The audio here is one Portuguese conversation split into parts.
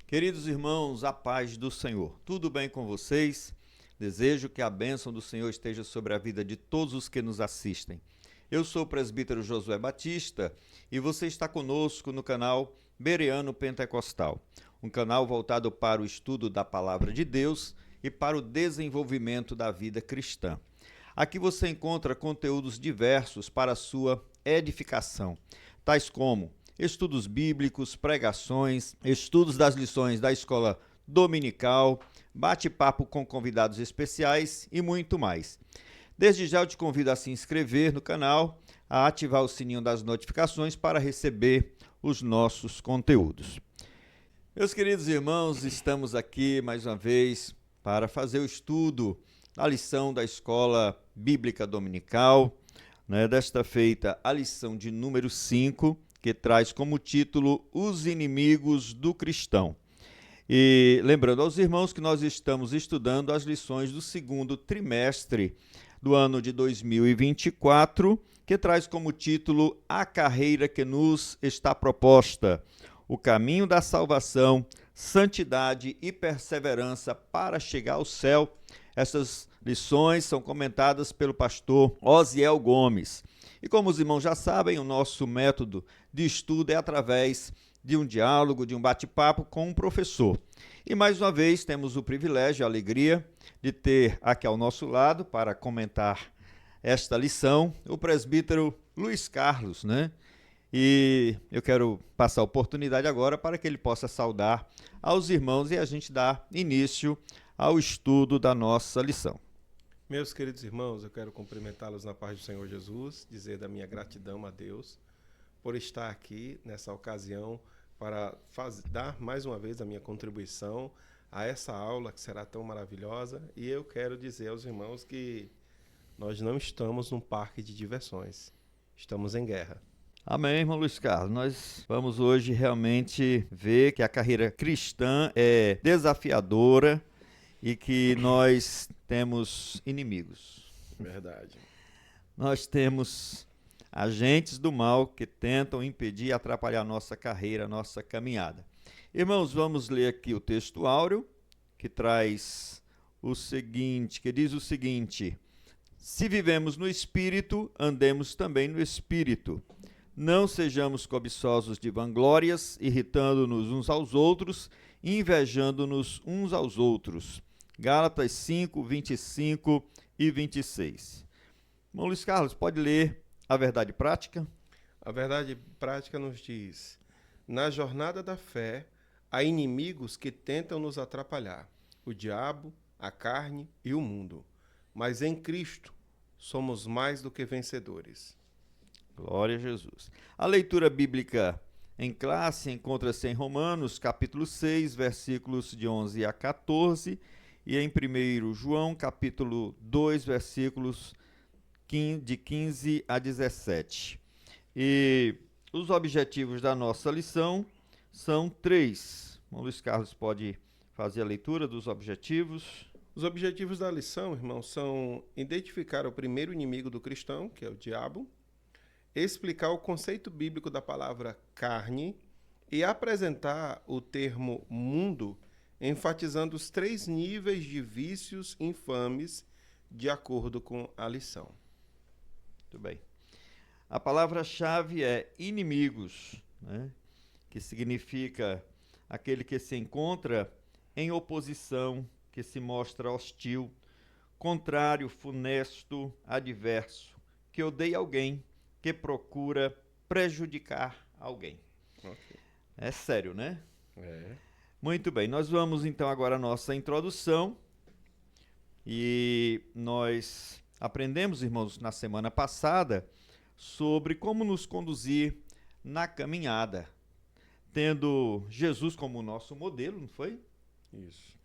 Queridos irmãos, a paz do Senhor. Tudo bem com vocês? Desejo que a bênção do Senhor esteja sobre a vida de todos os que nos assistem. Eu sou o presbítero Josué Batista e você está conosco no canal Bereano Pentecostal, um canal voltado para o estudo da Palavra de Deus e para o desenvolvimento da vida cristã. Aqui você encontra conteúdos diversos para a sua edificação, tais como estudos bíblicos, pregações, estudos das lições da escola dominical, bate-papo com convidados especiais e muito mais. Desde já eu te convido a se inscrever no canal, a ativar o sininho das notificações para receber os nossos conteúdos. Meus queridos irmãos, estamos aqui mais uma vez para fazer o estudo da lição da escola bíblica dominical, desta feita a lição de número 5, que traz como título Os Inimigos do Cristão. E lembrando aos irmãos que nós estamos estudando as lições do segundo trimestre do ano de 2024, que traz como título A Carreira que nos está proposta, o caminho da salvação, santidade e perseverança para chegar ao céu. Essas lições são comentadas pelo pastor Osiel Gomes. E como os irmãos já sabem, o nosso método de estudo é através de um diálogo, de um bate-papo com um professor. E mais uma vez temos o privilégio e a alegria de ter aqui ao nosso lado para comentar esta lição o presbítero Luiz Carlos, E eu quero passar a oportunidade agora para que ele possa saudar aos irmãos e a gente dar início ao estudo da nossa lição. Meus queridos irmãos, eu quero cumprimentá-los na paz do Senhor Jesus, dizer da minha gratidão a Deus por estar aqui nessa ocasião para dar mais uma vez a minha contribuição a essa aula que será tão maravilhosa. E eu quero dizer aos irmãos que nós não estamos num parque de diversões, estamos em guerra. Amém, irmão Luiz Carlos. Nós vamos hoje realmente ver que a carreira cristã é desafiadora e que nós temos inimigos. Verdade. Nós temos agentes do mal que tentam impedir e atrapalhar a nossa carreira, a nossa caminhada. Irmãos, vamos ler aqui o texto áureo, que traz o seguinte, que diz o seguinte: se vivemos no Espírito, andemos também no Espírito. Não sejamos cobiçosos de vanglórias, irritando-nos uns aos outros, invejando-nos uns aos outros. Gálatas 5, 25 e 26. Irmão Luiz Carlos, pode ler a verdade prática? A verdade prática nos diz: na jornada da fé, há inimigos que tentam nos atrapalhar, o diabo, a carne e o mundo. Mas em Cristo somos mais do que vencedores. Glória a Jesus. A leitura bíblica em classe encontra-se em Romanos, capítulo 6, versículos de 11 a 14, e em 1 João, capítulo 2, versículos de 15 a 17. E os objetivos da nossa lição são 3. O Luiz Carlos pode fazer a leitura dos objetivos. Os objetivos da lição, irmãos, são identificar o primeiro inimigo do cristão, que é o diabo, explicar o conceito bíblico da palavra carne e apresentar o termo mundo, enfatizando os 3 níveis de vícios infames de acordo com a lição. Muito bem. A palavra-chave é inimigos, que significa aquele que se encontra em oposição, que se mostra hostil, contrário, funesto, adverso, que odeia alguém, que procura prejudicar alguém. Okay. É sério, né? É. Muito bem, nós vamos então agora à nossa introdução e nós aprendemos, irmãos, na semana passada sobre como nos conduzir na caminhada, tendo Jesus como nosso modelo, não foi? Isso.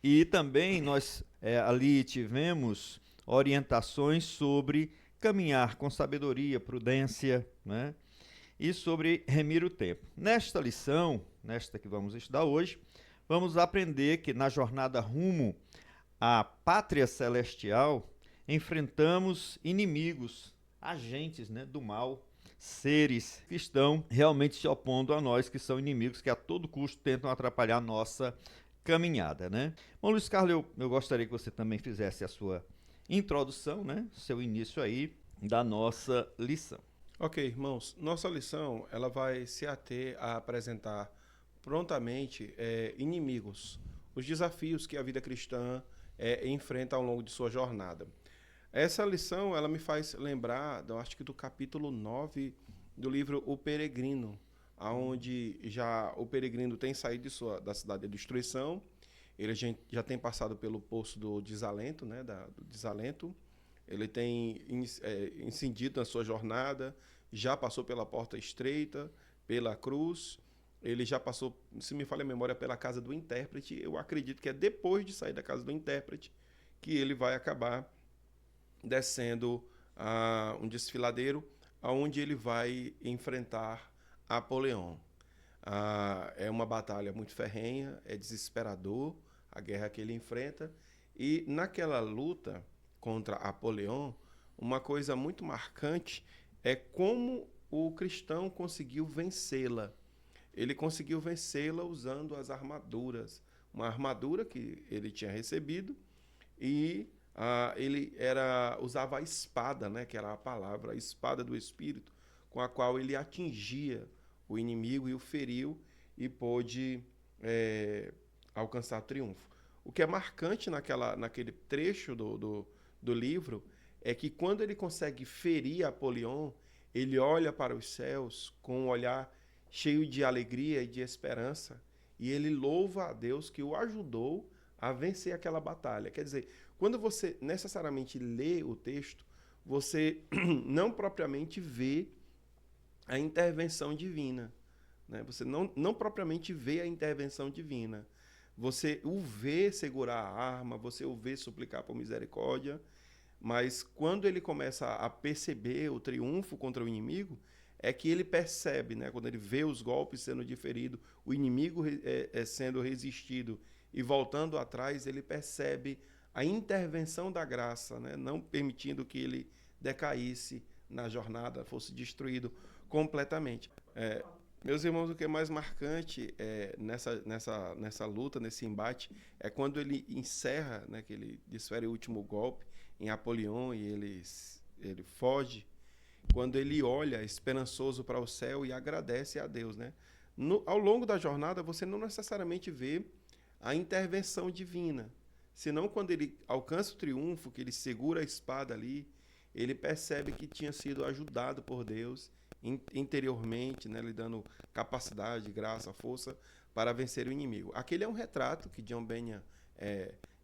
E também nós ali tivemos orientações sobre caminhar com sabedoria, prudência, e sobre remir o tempo. Nesta lição, nesta que vamos estudar hoje, vamos aprender que na jornada rumo à pátria celestial, enfrentamos inimigos, agentes do mal, seres que estão realmente se opondo a nós, que são inimigos que a todo custo tentam atrapalhar a nossa caminhada, né? Bom, Luiz Carlos, eu gostaria que você também fizesse a sua introdução, né? Seu início aí da nossa lição. Ok, irmãos, nossa lição ela vai se ater a apresentar prontamente inimigos, os desafios que a vida cristã enfrenta ao longo de sua jornada. Essa lição ela me faz lembrar, eu acho que do capítulo 9 do livro O Peregrino, onde já o peregrino tem saído da cidade de destruição, ele já tem passado pelo poço do desalento, né, do desalento, ele tem incidido na sua jornada, já passou pela porta estreita, pela cruz, ele já passou, se me falha a memória, pela casa do intérprete. Eu acredito que é depois de sair da casa do intérprete que ele vai acabar descendo um desfiladeiro, onde ele vai enfrentar Apoleão. É uma batalha muito ferrenha, é desesperador a guerra que ele enfrenta, e naquela luta contra Apoleão, uma coisa muito marcante é como o cristão conseguiu vencê-la. Ele conseguiu vencê-la usando as armaduras, uma armadura que ele tinha recebido, e ele usava a espada, né, que era a palavra, a espada do Espírito, com a qual ele atingia o inimigo e o feriu e pôde alcançar triunfo. O que é marcante naquele trecho do livro é que quando ele consegue ferir Apoleão, ele olha para os céus com um olhar cheio de alegria e de esperança, e ele louva a Deus que o ajudou a vencer aquela batalha. Quer dizer, quando você necessariamente lê o texto, você não propriamente vê a intervenção divina, né? Você não propriamente vê a intervenção divina. Você o vê segurar a arma, você o vê suplicar por misericórdia, mas quando ele começa a perceber o triunfo contra o inimigo, é que ele percebe, né? Quando ele vê os golpes sendo diferidos, o inimigo sendo resistido e voltando atrás, ele percebe a intervenção da graça, né? Não permitindo que ele decaísse na jornada, fosse destruído completamente. Meus irmãos, o que é mais marcante nessa luta, nesse embate, é quando ele encerra, né, que ele desfere o último golpe em Apoleão e ele foge, quando ele olha esperançoso para o céu e agradece a Deus, né? Ao longo da jornada, você não necessariamente vê a intervenção divina, senão quando ele alcança o triunfo, que ele segura a espada ali, ele percebe que tinha sido ajudado por Deus interiormente, né, lhe dando capacidade, graça, força para vencer o inimigo. Aquele é um retrato que John Bunyan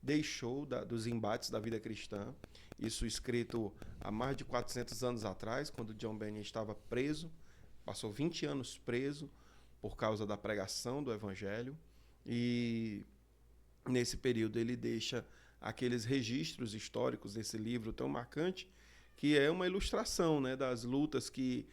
deixou dos embates da vida cristã, isso escrito há mais de 400 anos atrás, quando John Bunyan estava preso, passou 20 anos preso por causa da pregação do Evangelho, e nesse período ele deixa aqueles registros históricos desse livro tão marcante, que é uma ilustração, né, das lutas que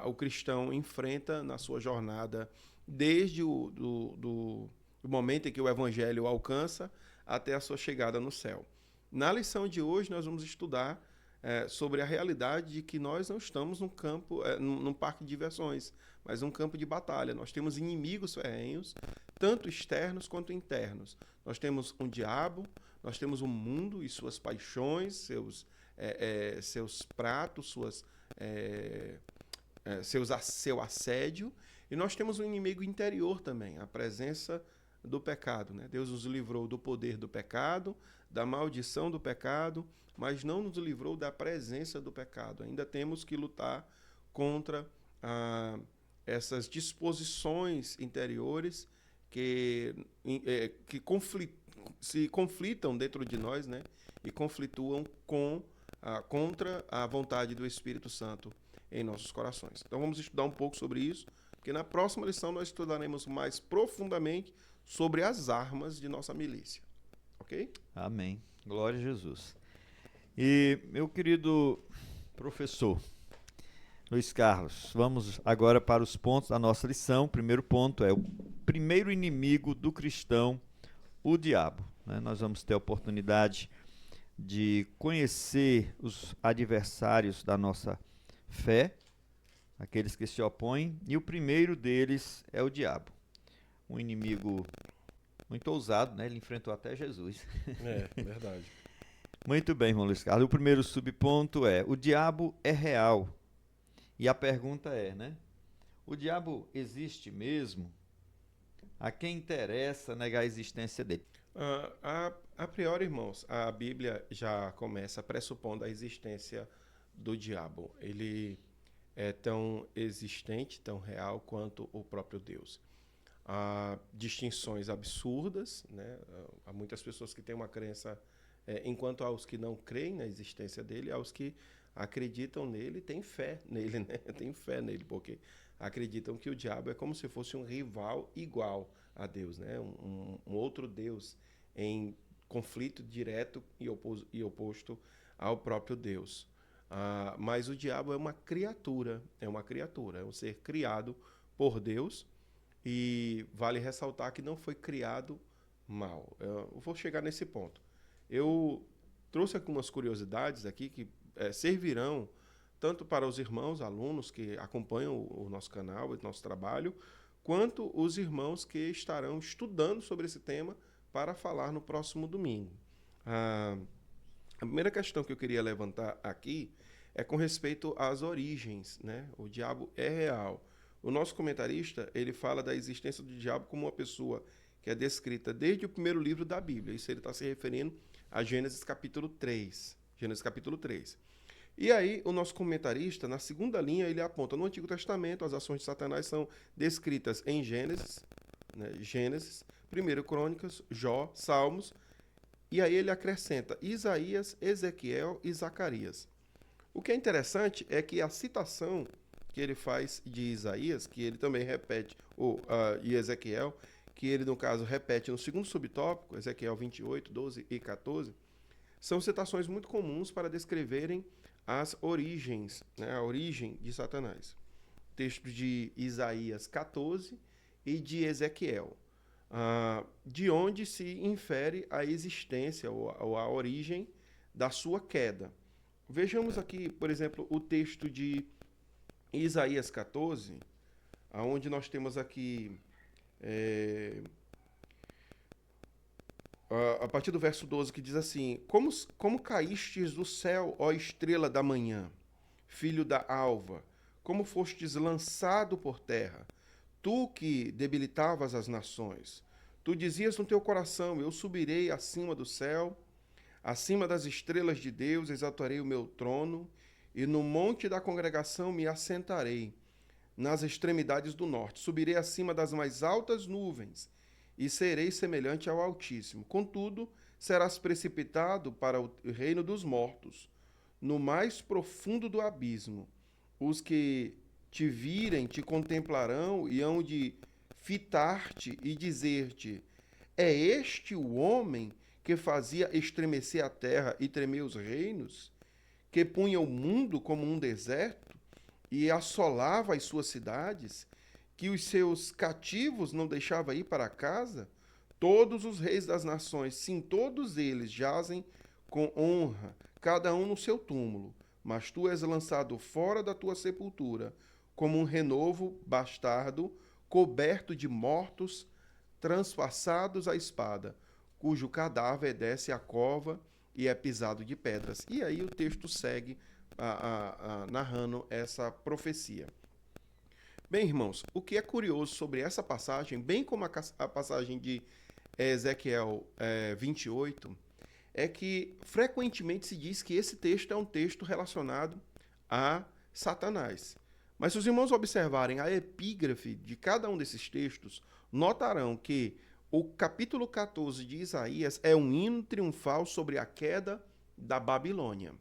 o cristão enfrenta na sua jornada, desde o momento em que o Evangelho o alcança até a sua chegada no céu. Na lição de hoje, nós vamos estudar sobre a realidade de que nós não estamos num parque de diversões, mas num campo de batalha. Nós temos inimigos ferrenhos, tanto externos quanto internos. Nós temos um diabo, nós temos um mundo e suas paixões, seus pratos, seu assédio, e nós temos um inimigo interior também, a presença do pecado, né? Deus nos livrou do poder do pecado, da maldição do pecado, mas não nos livrou da presença do pecado. Ainda temos que lutar contra essas disposições interiores que se conflitam dentro de nós, né? E conflituam contra a vontade do Espírito Santo em nossos corações. Então vamos estudar um pouco sobre isso, porque na próxima lição nós estudaremos mais profundamente sobre as armas de nossa milícia. Ok? Amém. Glória a Jesus. E, meu querido professor Luiz Carlos, vamos agora para os pontos da nossa lição. O primeiro ponto é o primeiro inimigo do cristão, o diabo, né? Nós vamos ter a oportunidade de conhecer os adversários da nossa fé, aqueles que se opõem, e o primeiro deles é o diabo. Um inimigo muito ousado, né? Ele enfrentou até Jesus. É, verdade. Muito bem, irmão Luiz Carlos. O primeiro subponto é: o diabo é real. E a pergunta é, né? O diabo existe mesmo? A quem interessa negar a existência dele? A priori, irmãos, a Bíblia já começa pressupondo a existência do diabo. Ele é tão existente, tão real quanto o próprio Deus. Há distinções absurdas, né? Há muitas pessoas que têm uma crença, enquanto aos que não creem na existência dele, aos que acreditam nele, têm fé nele, né? Têm fé nele, porque acreditam que o diabo é como se fosse um rival igual a Deus, né? Um outro Deus em conflito direto e oposto ao próprio Deus. Mas o diabo é uma criatura, é um ser criado por Deus, e vale ressaltar que não foi criado mal. Eu vou chegar nesse ponto. Eu trouxe algumas curiosidades aqui que servirão tanto para os irmãos, alunos que acompanham o nosso canal, o nosso trabalho, quanto os irmãos que estarão estudando sobre esse tema para falar no próximo domingo. A primeira questão que eu queria levantar aqui é com respeito às origens, né? O diabo é real. O nosso comentarista, ele fala da existência do diabo como uma pessoa que é descrita desde o primeiro livro da Bíblia. Isso ele está se referindo a Gênesis capítulo 3. Gênesis capítulo 3. E aí, o nosso comentarista, na segunda linha, ele aponta: no Antigo Testamento, as ações de Satanás são descritas em Gênesis, né? Gênesis, 1 Crônicas, Jó, Salmos, e aí ele acrescenta Isaías, Ezequiel e Zacarias. O que é interessante é que a citação que ele faz de Isaías, que ele também repete, e Ezequiel, que ele, no caso, repete no segundo subtópico, Ezequiel 28, 12 e 14, são citações muito comuns para descreverem as origens, né, a origem de Satanás. Texto de Isaías 14 e de Ezequiel, de onde se infere a existência ou a origem da sua queda. Vejamos aqui, por exemplo, o texto de Isaías 14, onde nós temos aqui, a partir do verso 12, que diz assim: como caístes do céu, ó estrela da manhã, filho da alva, como fostes lançado por terra, tu que debilitavas as nações. Tu dizias no teu coração: eu subirei acima do céu, acima das estrelas de Deus exaltarei o meu trono, e no monte da congregação me assentarei, nas extremidades do norte. Subirei acima das mais altas nuvens, e serei semelhante ao Altíssimo. Contudo, serás precipitado para o reino dos mortos, no mais profundo do abismo. Os que te virem te contemplarão e hão de fitar-te e dizer-te: é este o homem que fazia estremecer a terra e tremer os reinos? Que punha o mundo como um deserto e assolava as suas cidades? Que os seus cativos não deixava ir para casa? Todos os reis das nações, sim, todos eles jazem com honra, cada um no seu túmulo. Mas tu és lançado fora da tua sepultura, como um renovo bastardo, coberto de mortos, transpassados à espada, cujo cadáver desce à cova e é pisado de pedras. E aí o texto segue narrando essa profecia. Bem, irmãos, o que é curioso sobre essa passagem, bem como a passagem de Ezequiel 28, é que frequentemente se diz que esse texto é um texto relacionado a Satanás. Mas se os irmãos observarem a epígrafe de cada um desses textos, notarão que o capítulo 14 de Isaías é um hino triunfal sobre a queda da Babilônia.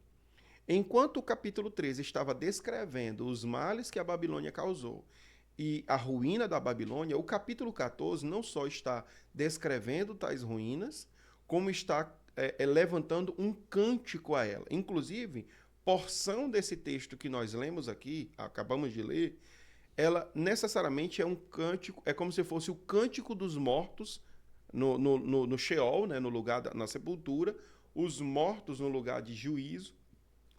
Enquanto o capítulo 13 estava descrevendo os males que a Babilônia causou e a ruína da Babilônia, o capítulo 14 não só está descrevendo tais ruínas, como está levantando um cântico a ela. Inclusive, porção desse texto que nós lemos aqui, acabamos de ler, ela necessariamente é um cântico, é como se fosse o cântico dos mortos no Sheol, né, no lugar na sepultura, os mortos no lugar de juízo,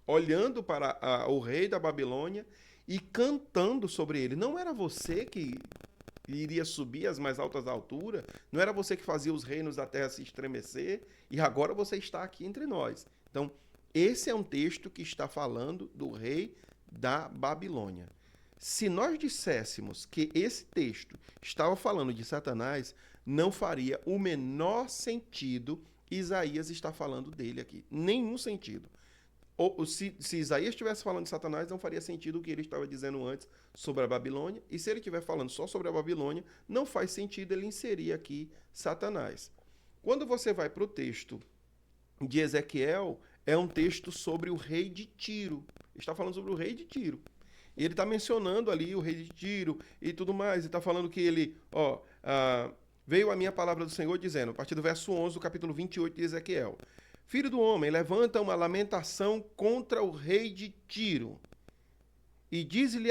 olhando para o rei da Babilônia e cantando sobre ele. Não era você que iria subir às mais altas alturas, não era você que fazia os reinos da terra se estremecer, e agora você está aqui entre nós. Então, esse é um texto que está falando do rei da Babilônia. Se nós disséssemos que esse texto estava falando de Satanás, não faria o menor sentido Isaías estar falando dele aqui. Nenhum sentido. Ou, se Isaías estivesse falando de Satanás, não faria sentido o que ele estava dizendo antes sobre a Babilônia. E se ele estiver falando só sobre a Babilônia, não faz sentido ele inserir aqui Satanás. Quando você vai para o texto de Ezequiel, é um texto sobre o rei de Tiro. Está falando sobre o rei de Tiro. E ele está mencionando ali o rei de Tiro e tudo mais. E está falando que ele, veio a minha palavra do Senhor dizendo, a partir do verso 11 do capítulo 28 de Ezequiel: Filho do homem, levanta uma lamentação contra o rei de Tiro. E diz-lhe,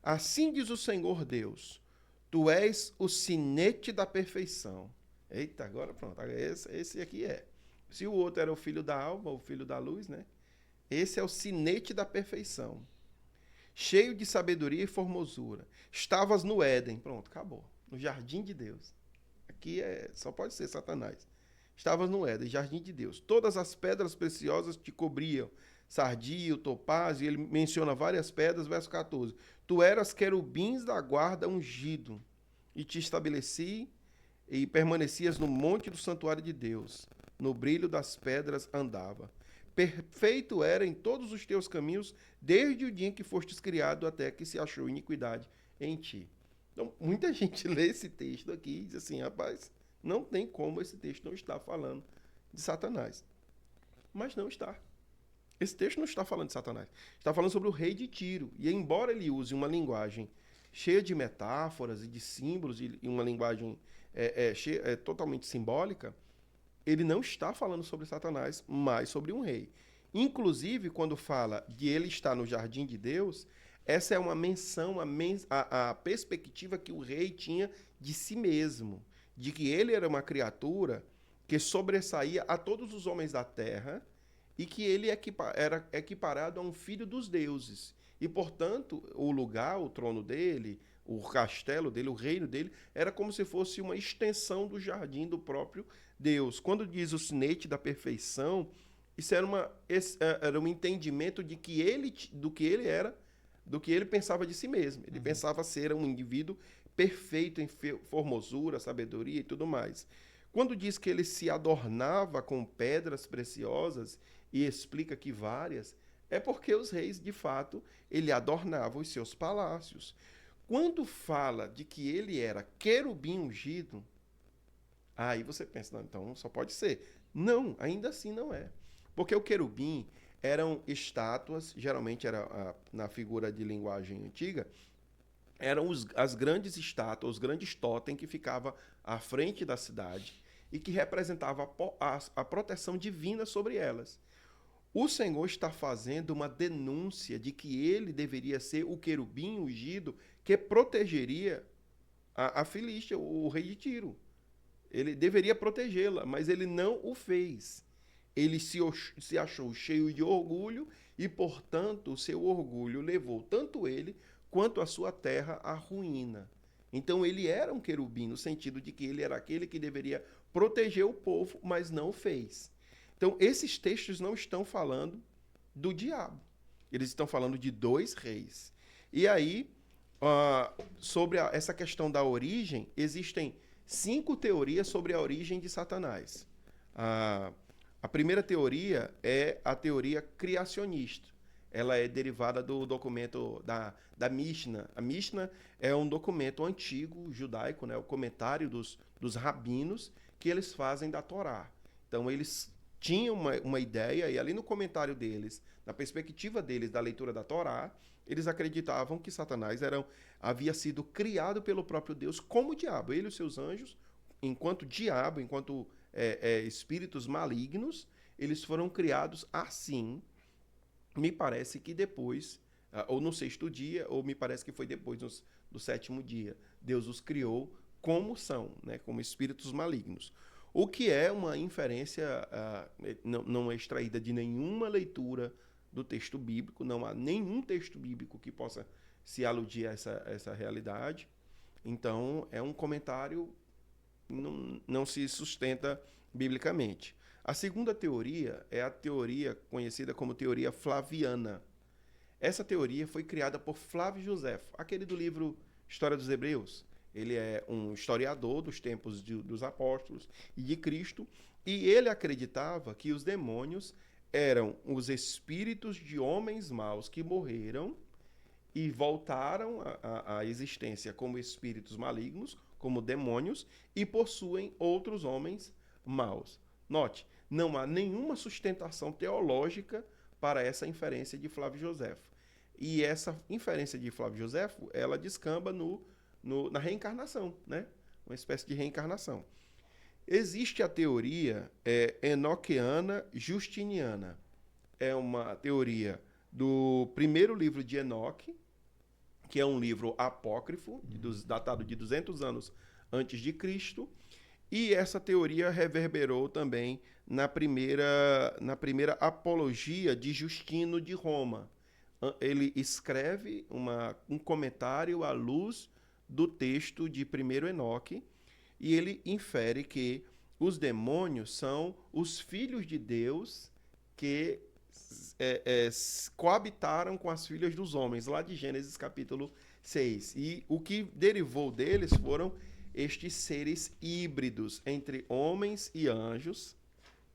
assim diz o Senhor Deus, tu és o sinete da perfeição. Eita, agora pronto, esse aqui é. Se o outro era o filho da alma, o filho da luz, né? Esse é o sinete da perfeição. Cheio de sabedoria e formosura. Estavas no Éden. Pronto, acabou. No jardim de Deus. Aqui só pode ser Satanás. Estavas no Éden, jardim de Deus. Todas as pedras preciosas te cobriam. Sardio, topázio, ele menciona várias pedras, verso 14. Tu eras querubins da guarda ungido, e te estabeleci e permanecias no monte do santuário de Deus. No brilho das pedras andava. Perfeito era em todos os teus caminhos, desde o dia em que fostes criado até que se achou iniquidade em ti. Então, muita gente lê esse texto aqui e diz assim, rapaz, não tem como esse texto não estar falando de Satanás. Mas não está. Esse texto não está falando de Satanás. Está falando sobre o rei de Tiro. E embora ele use uma linguagem cheia de metáforas e de símbolos, e uma linguagem totalmente simbólica, ele não está falando sobre Satanás, mas sobre um rei. Inclusive, quando fala de ele estar no jardim de Deus, essa é uma menção à perspectiva que o rei tinha de si mesmo, de que ele era uma criatura que sobressaía a todos os homens da terra e que ele era equiparado a um filho dos deuses. E, portanto, o lugar, o trono dele, o castelo dele, o reino dele, era como se fosse uma extensão do jardim do próprio Deus. Quando diz o sinete da perfeição, isso era um entendimento do que ele era, do que ele pensava de si mesmo. Ele pensava ser um indivíduo perfeito em formosura, sabedoria e tudo mais. Quando diz que ele se adornava com pedras preciosas, e explica que várias, é porque os reis, de fato, ele adornavam os seus palácios. Quando fala de que ele era querubim ungido, aí você pensa, não, então só pode ser. Não, ainda assim não é. Porque o querubim eram estátuas, geralmente era na figura de linguagem antiga, eram as grandes estátuas, os grandes totens que ficavam à frente da cidade e que representava a proteção divina sobre elas. O Senhor está fazendo uma denúncia de que ele deveria ser o querubim ungido que protegeria a Filístia, o rei de Tiro. Ele deveria protegê-la, mas ele não o fez. Ele se achou cheio de orgulho e, portanto, o seu orgulho levou tanto ele quanto a sua terra à ruína. Então, ele era um querubim, no sentido de que ele era aquele que deveria proteger o povo, mas não o fez. Então, esses textos não estão falando do diabo. Eles estão falando de dois reis. E aí, sobre essa questão da origem, existem 5 teorias sobre a origem de Satanás. A primeira teoria é a teoria criacionista. Ela é derivada do documento da Mishnah. A Mishnah é um documento antigo judaico, né, o comentário dos rabinos que eles fazem da Torá. Então, eles tinham uma ideia, e ali no comentário deles, na perspectiva deles da leitura da Torá, eles acreditavam que Satanás havia sido criado pelo próprio Deus como diabo. Ele e os seus anjos, enquanto diabo, enquanto espíritos malignos, eles foram criados assim. Me parece que depois, ou no 6º dia, ou me parece que foi depois do 7º dia, Deus os criou como são, né, como espíritos malignos. O que é uma inferência não é extraída de nenhuma leitura do texto bíblico, não há nenhum texto bíblico que possa se aludir a essa realidade. Então, é um comentário que não se sustenta biblicamente. A segunda teoria é a teoria conhecida como teoria flaviana. Essa teoria foi criada por Flávio Josefo, aquele do livro História dos Hebreus. Ele é um historiador dos tempos dos apóstolos e de Cristo, e ele acreditava que os demônios eram os espíritos de homens maus que morreram e voltaram à existência como espíritos malignos, como demônios, e possuem outros homens maus. Note, não há nenhuma sustentação teológica para essa inferência de Flávio Josefo. E essa inferência de Flávio Josefo, ela descamba na reencarnação, né? Uma espécie de reencarnação. Existe a teoria enoquiana justiniana. É uma teoria do primeiro livro de Enoque, que é um livro apócrifo, datado de 200 anos antes de Cristo, e essa teoria reverberou também na primeira apologia de Justino de Roma. Ele escreve um comentário à luz do texto de 1º Enoque, e ele infere que os demônios são os filhos de Deus que coabitaram com as filhas dos homens, lá de Gênesis capítulo 6. E o que derivou deles foram estes seres híbridos entre homens e anjos,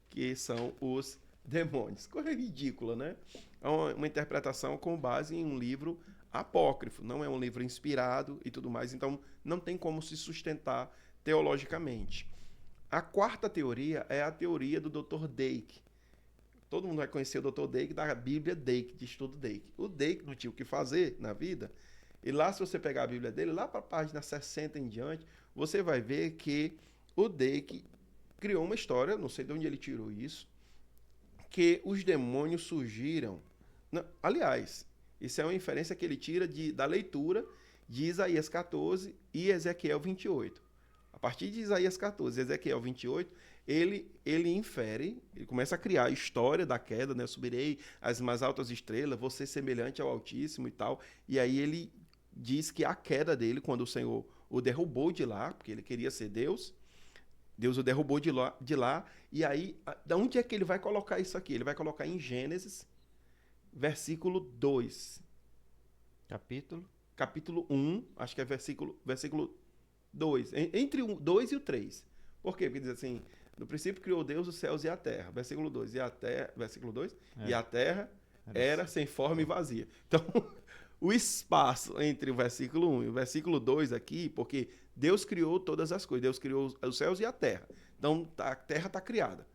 que são os demônios. Coisa ridícula, né? É uma interpretação com base em um livro apócrifo, não é um livro inspirado e tudo mais, então não tem como se sustentar teologicamente. A quarta teoria é a teoria do Dr. Dake. Todo mundo vai conhecer o Dr. Dake da Bíblia Dake, de estudo Dake. O Dake não tinha o que fazer na vida, e lá, se você pegar a Bíblia dele, lá para a página 60 em diante, você vai ver que o Dake criou uma história, não sei de onde ele tirou isso, que os demônios surgiram. Não, aliás, isso é uma inferência que ele tira da leitura de Isaías 14 e Ezequiel 28. A partir de Isaías 14 e Ezequiel 28, ele infere, ele começa a criar a história da queda, né? Subirei às mais altas estrelas, vou ser semelhante ao Altíssimo e tal. E aí ele diz que a queda dele, quando o Senhor o derrubou de lá, porque ele queria ser Deus, Deus o derrubou de lá, e aí, de onde é que ele vai colocar isso aqui? Ele vai colocar em Gênesis, versículo 2. Capítulo 1, acho que é versículo 2. Entre o 2 e o 3. Por quê? Porque diz assim, no princípio criou Deus os céus e a terra. Versículo 2. Versículo 2. E a terra era sem forma e vazia. Então, o espaço entre o versículo 1 e o versículo 2 aqui, porque Deus criou todas as coisas. Deus criou os céus e a terra. Então, a terra está criada.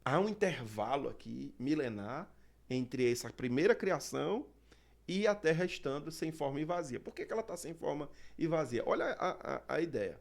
Há um intervalo aqui, milenar, entre essa primeira criação e a terra estando sem forma e vazia. Por que ela está sem forma e vazia? Olha a ideia.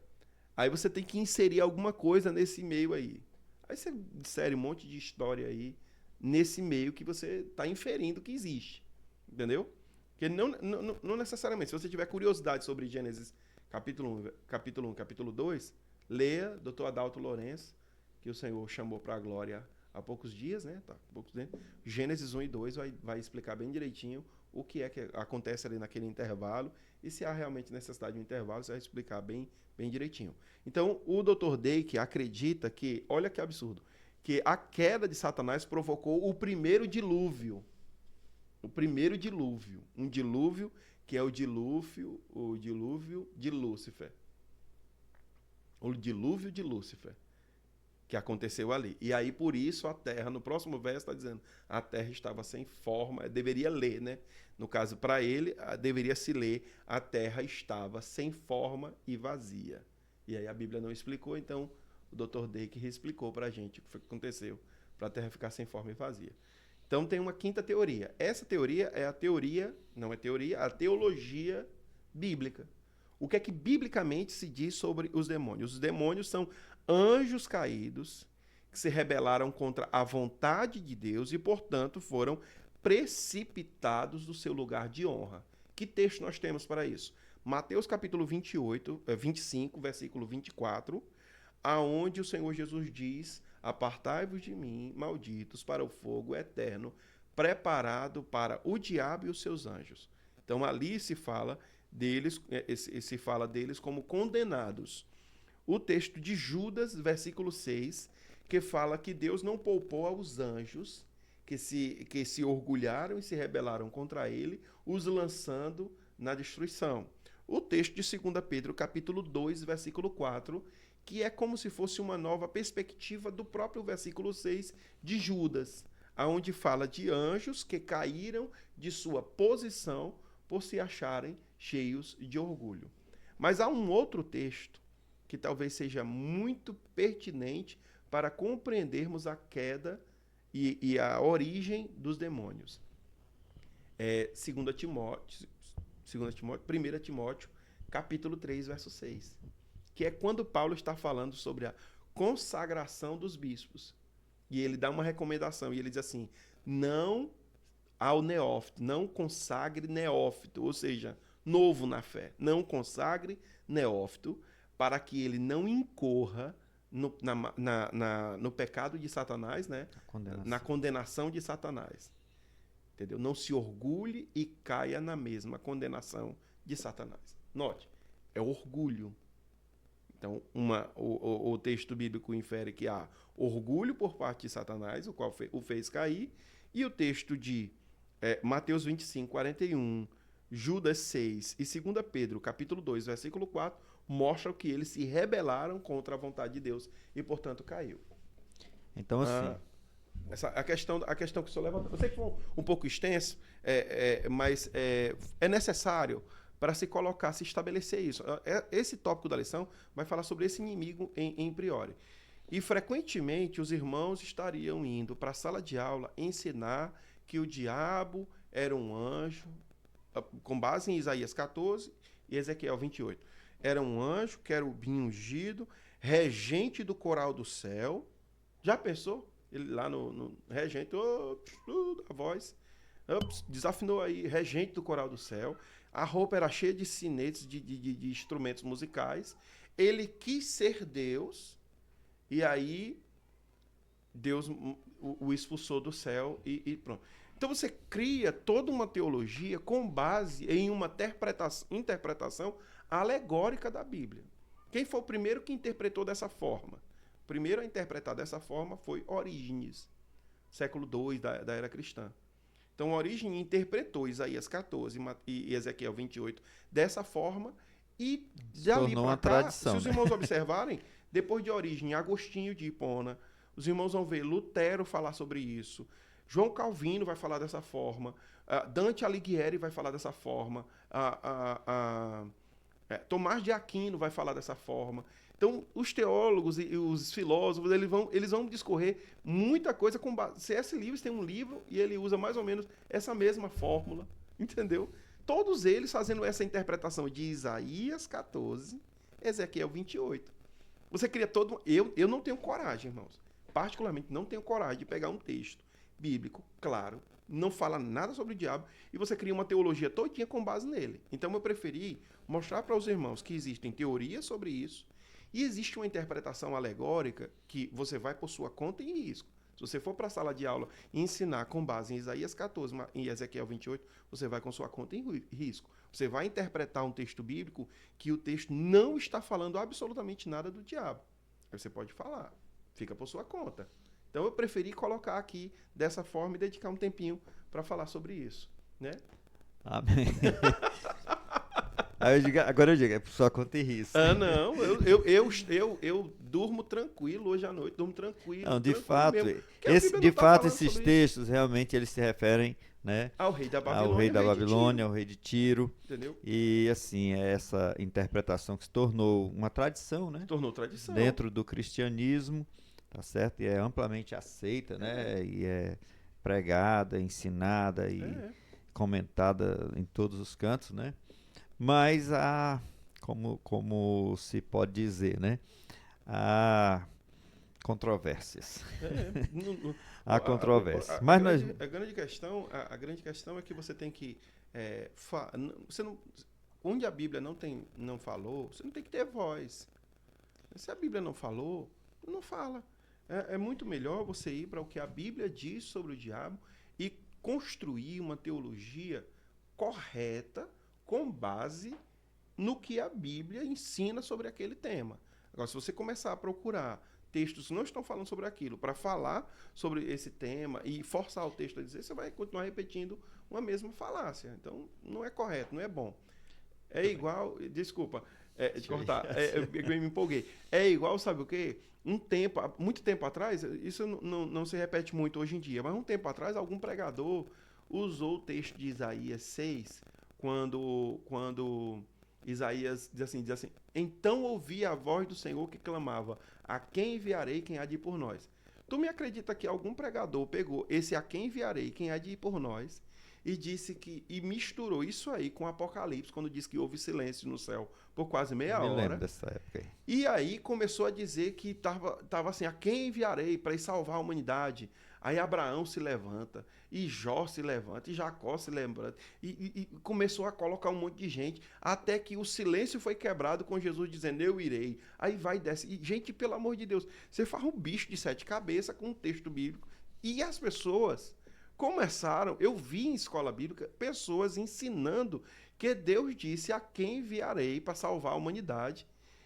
Aí você tem que inserir alguma coisa nesse meio aí. Aí você insere um monte de história aí nesse meio que você está inferindo que existe. Entendeu? Porque não necessariamente. Se você tiver curiosidade sobre Gênesis capítulo 1, capítulo 2, leia Dr. Adalto Lourenço, que o Senhor chamou para a glória há poucos dias, né? Tá, poucos dias. Gênesis 1 e 2 vai explicar bem direitinho o que é que acontece ali naquele intervalo, e se há realmente necessidade de um intervalo, você vai explicar bem direitinho. Então, o Dr. Dake acredita que, olha que absurdo, que a queda de Satanás provocou o primeiro dilúvio. O primeiro dilúvio. Um dilúvio que é o dilúvio de Lúcifer. O dilúvio de Lúcifer, que aconteceu ali. E aí, por isso, a terra, no próximo verso está dizendo, a terra estava sem forma, deveria ler, né? No caso, para ele, deveria se ler, a terra estava sem forma e vazia. E aí a Bíblia não explicou, então o Dr. Dake explicou para a gente o que aconteceu para a terra ficar sem forma e vazia. Então tem uma quinta teoria. Essa teoria é a teoria, não é teoria, a teologia bíblica. O que é que biblicamente se diz sobre os demônios? Os demônios são anjos caídos que se rebelaram contra a vontade de Deus e, portanto, foram precipitados do seu lugar de honra. Que texto nós temos para isso? Mateus capítulo 25, versículo 24, aonde o Senhor Jesus diz: apartai-vos de mim, malditos, para o fogo eterno, preparado para o diabo e os seus anjos. Então ali se fala deles como condenados. O texto de Judas, versículo 6, que fala que Deus não poupou aos anjos que se orgulharam e se rebelaram contra ele, os lançando na destruição. O texto de 2 Pedro, capítulo 2, versículo 4, que é como se fosse uma nova perspectiva do próprio versículo 6 de Judas, aonde fala de anjos que caíram de sua posição por se acharem cheios de orgulho. Mas há um outro texto que talvez seja muito pertinente para compreendermos a queda e a origem dos demônios. 1 Timóteo, capítulo 3, verso 6, que é quando Paulo está falando sobre a consagração dos bispos. E ele dá uma recomendação, e ele diz assim, não ao neófito, não consagre neófito, ou seja, novo na fé, não consagre neófito, para que ele não incorra no pecado de Satanás, né? Na condenação de Satanás. Entendeu? Não se orgulhe e caia na mesma condenação de Satanás. Note, é orgulho. Então, o texto bíblico infere que há orgulho por parte de Satanás, o qual o fez cair, e o texto de Mateus 25, 41, Judas 6 e 2 Pedro, capítulo 2, versículo 4, mostra que eles se rebelaram contra a vontade de Deus e, portanto, caiu. Então, assim... a questão que o senhor levantou, eu sei que foi um pouco extenso, mas é necessário para se colocar, se estabelecer isso. Esse tópico da lição vai falar sobre esse inimigo em priori. E, frequentemente, os irmãos estariam indo para a sala de aula ensinar que o diabo era um anjo, com base em Isaías 14 e Ezequiel 28. Era um anjo, querubim ungido, regente do coral do céu. Já pensou? Ele lá no regente, a voz, desafinou aí, regente do coral do céu. A roupa era cheia de sinetes, de instrumentos musicais. Ele quis ser Deus, e aí Deus o expulsou do céu e pronto. Então você cria toda uma teologia com base em uma interpretação alegórica da Bíblia. Quem foi o primeiro que interpretou dessa forma? O primeiro a interpretar dessa forma foi Orígenes, século II da era cristã. Então, Orígenes interpretou Isaías 14 e Ezequiel 28 dessa forma, e dali para cá, tradição, se os irmãos observarem, depois de Orígenes, Agostinho de Hipona, os irmãos vão ver Lutero falar sobre isso, João Calvino vai falar dessa forma, Dante Alighieri vai falar dessa forma, Tomás de Aquino vai falar dessa forma. Então, os teólogos e os filósofos, eles vão discorrer muita coisa com base. C.S. Lewis tem um livro e ele usa mais ou menos essa mesma fórmula, entendeu? Todos eles fazendo essa interpretação de Isaías 14, Ezequiel 28. Você cria todo... Eu não tenho coragem, irmãos. Particularmente, não tenho coragem de pegar um texto bíblico, claro, não fala nada sobre o diabo, e você cria uma teologia todinha com base nele. Então, eu preferi mostrar para os irmãos que existem teorias sobre isso, e existe uma interpretação alegórica que você vai por sua conta e risco. Se você for para a sala de aula e ensinar com base em Isaías 14 e Ezequiel 28, você vai com sua conta em risco. Você vai interpretar um texto bíblico que o texto não está falando absolutamente nada do diabo. Aí você pode falar, fica por sua conta. Então eu preferi colocar aqui dessa forma e dedicar um tempinho para falar sobre isso, né? Amém. Agora eu digo, é por sua conta e risco. Não, eu durmo tranquilo hoje à noite, durmo tranquilo. Não, de tranquilo fato, esses textos isso. Realmente eles se referem, né, ao rei da Babilônia, ao rei de Tiro. Entendeu? E assim, é essa interpretação que se tornou uma tradição, né? Se tornou tradição. Dentro do cristianismo, tá certo? E é amplamente aceita, né? E é pregada, ensinada e comentada em todos os cantos, né? Mas há, como se pode dizer, né? Há controvérsias. Há controvérsias. A grande questão é que você tem que... onde a Bíblia não falou, você não tem que ter voz. Se a Bíblia não falou, não fala. É muito melhor você ir para o que a Bíblia diz sobre o diabo e construir uma teologia correta com base no que a Bíblia ensina sobre aquele tema. Agora, se você começar a procurar textos que não estão falando sobre aquilo, para falar sobre esse tema e forçar o texto a dizer, você vai continuar repetindo uma mesma falácia. Então, não é correto, não é bom. É igual... Desculpa, de cortar, eu me empolguei. É igual, sabe o quê? Muito tempo atrás, isso não se repete muito hoje em dia, mas um tempo atrás, algum pregador usou o texto de Isaías 6, quando Isaías diz assim, então ouvi a voz do Senhor que clamava, a quem enviarei, quem há de ir por nós? Tu me acredita que algum pregador pegou esse a quem enviarei, quem há de ir por nós, e misturou isso aí com Apocalipse, quando diz que houve silêncio no céu por quase meia hora. Me lembro dessa época aí. E aí começou a dizer que tava assim, a quem enviarei para ir salvar a humanidade? Aí Abraão se levanta, e Jó se levanta, e Jacó se levanta, e começou a colocar um monte de gente, até que o silêncio foi quebrado com Jesus dizendo, eu irei. Aí vai e desce. E, gente, pelo amor de Deus, você faz um bicho de 7 cabeças com um texto bíblico, e as pessoas começaram, eu vi em escola bíblica, pessoas ensinando que Deus disse a quem enviarei para salvar a humanidade.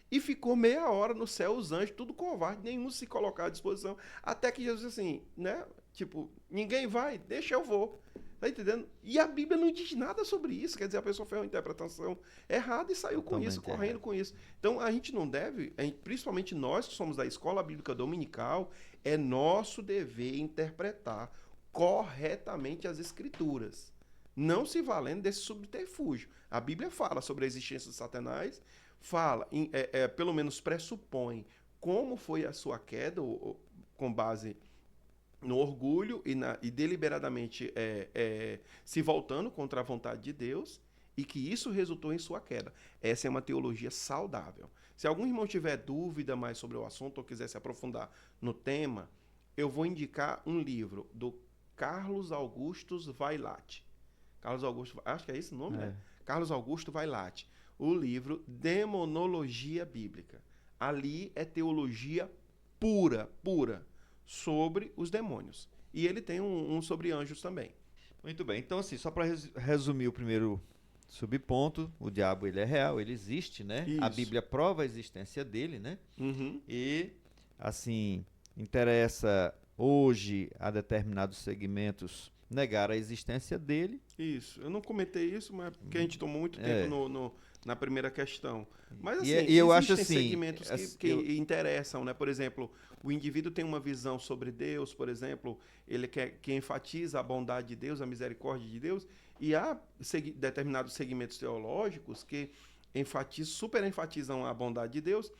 E ficou meia hora no céu, os anjos, tudo covarde, nenhum se colocar à disposição. Até que Jesus assim, né? Tipo, ninguém vai, deixa eu vou. Tá entendendo? E a Bíblia não diz nada sobre isso. Quer dizer, a pessoa fez uma interpretação errada e saiu com isso, correndo com isso. Então, a gente não deve, principalmente nós que somos da Escola Bíblica Dominical, é nosso dever interpretar corretamente as Escrituras. Não se valendo desse subterfúgio. A Bíblia fala sobre a existência de Satanás, pelo menos pressupõe como foi a sua queda, com base no orgulho e deliberadamente se voltando contra a vontade de Deus, e que isso resultou em sua queda. Essa é uma teologia saudável. Se algum irmão tiver dúvida mais sobre o assunto ou quiser se aprofundar no tema, eu vou indicar um livro do Carlos Augustus Vailate. Carlos Augusto, acho que é esse o nome, né? Carlos Augusto Vailate. O livro Demonologia Bíblica. Ali é teologia pura, sobre os demônios. E ele tem um sobre anjos também. Muito bem. Então, assim, só para resumir o primeiro subponto, o diabo ele é real, ele existe, né? Isso. A Bíblia prova a existência dele, né? Uhum. E, assim, interessa hoje a determinados segmentos negar a existência dele. Isso. Eu não comentei isso, mas porque a gente tomou muito tempo na primeira questão. Mas assim, e eu acho existem assim, segmentos que interessam, né? Por exemplo, o indivíduo tem uma visão sobre Deus, por exemplo, ele que enfatiza a bondade de Deus, a misericórdia de Deus, e há determinados segmentos teológicos que super enfatizam a bondade de Deus,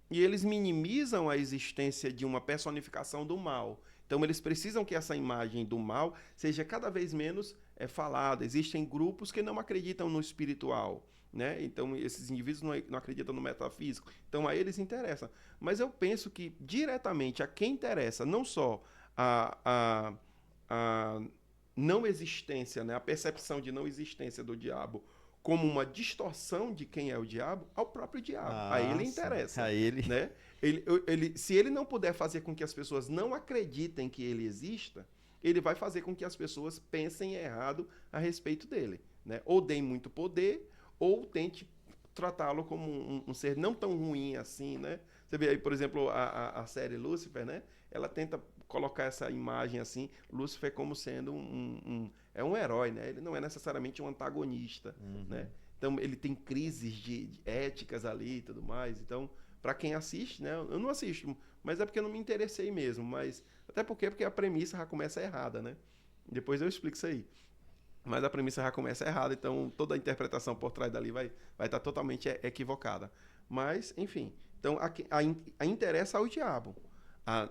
e eles minimizam a existência de uma personificação do mal. Então, eles precisam que essa imagem do mal seja cada vez menos falada. Existem grupos que não acreditam no espiritual, né? Então, esses indivíduos não acreditam no metafísico. Então, a eles interessa. Mas eu penso que, diretamente, a quem interessa, não só a não existência, né? A percepção de não existência do diabo como uma distorção de quem é o diabo, ao próprio diabo. A ele interessa. A ele. Né? Se ele não puder fazer com que as pessoas não acreditem que ele exista, ele vai fazer com que as pessoas pensem errado a respeito dele. Né? Ou deem muito poder, ou tente tratá-lo como um ser não tão ruim assim. Né? Você vê aí, por exemplo, a série Lúcifer, né? Ela tenta colocar essa imagem assim, Lúcifer como sendo um herói, né? Ele não é necessariamente um antagonista, né? Então ele tem crises de éticas ali e tudo mais. Então, para quem assiste, né? Eu não assisto, mas é porque eu não me interessei mesmo, mas até porque a premissa já começa errada, né? Depois eu explico isso aí. Mas a premissa já começa errada, então toda a interpretação por trás dali vai estar totalmente equivocada. Mas, enfim, então a interessa ao diabo.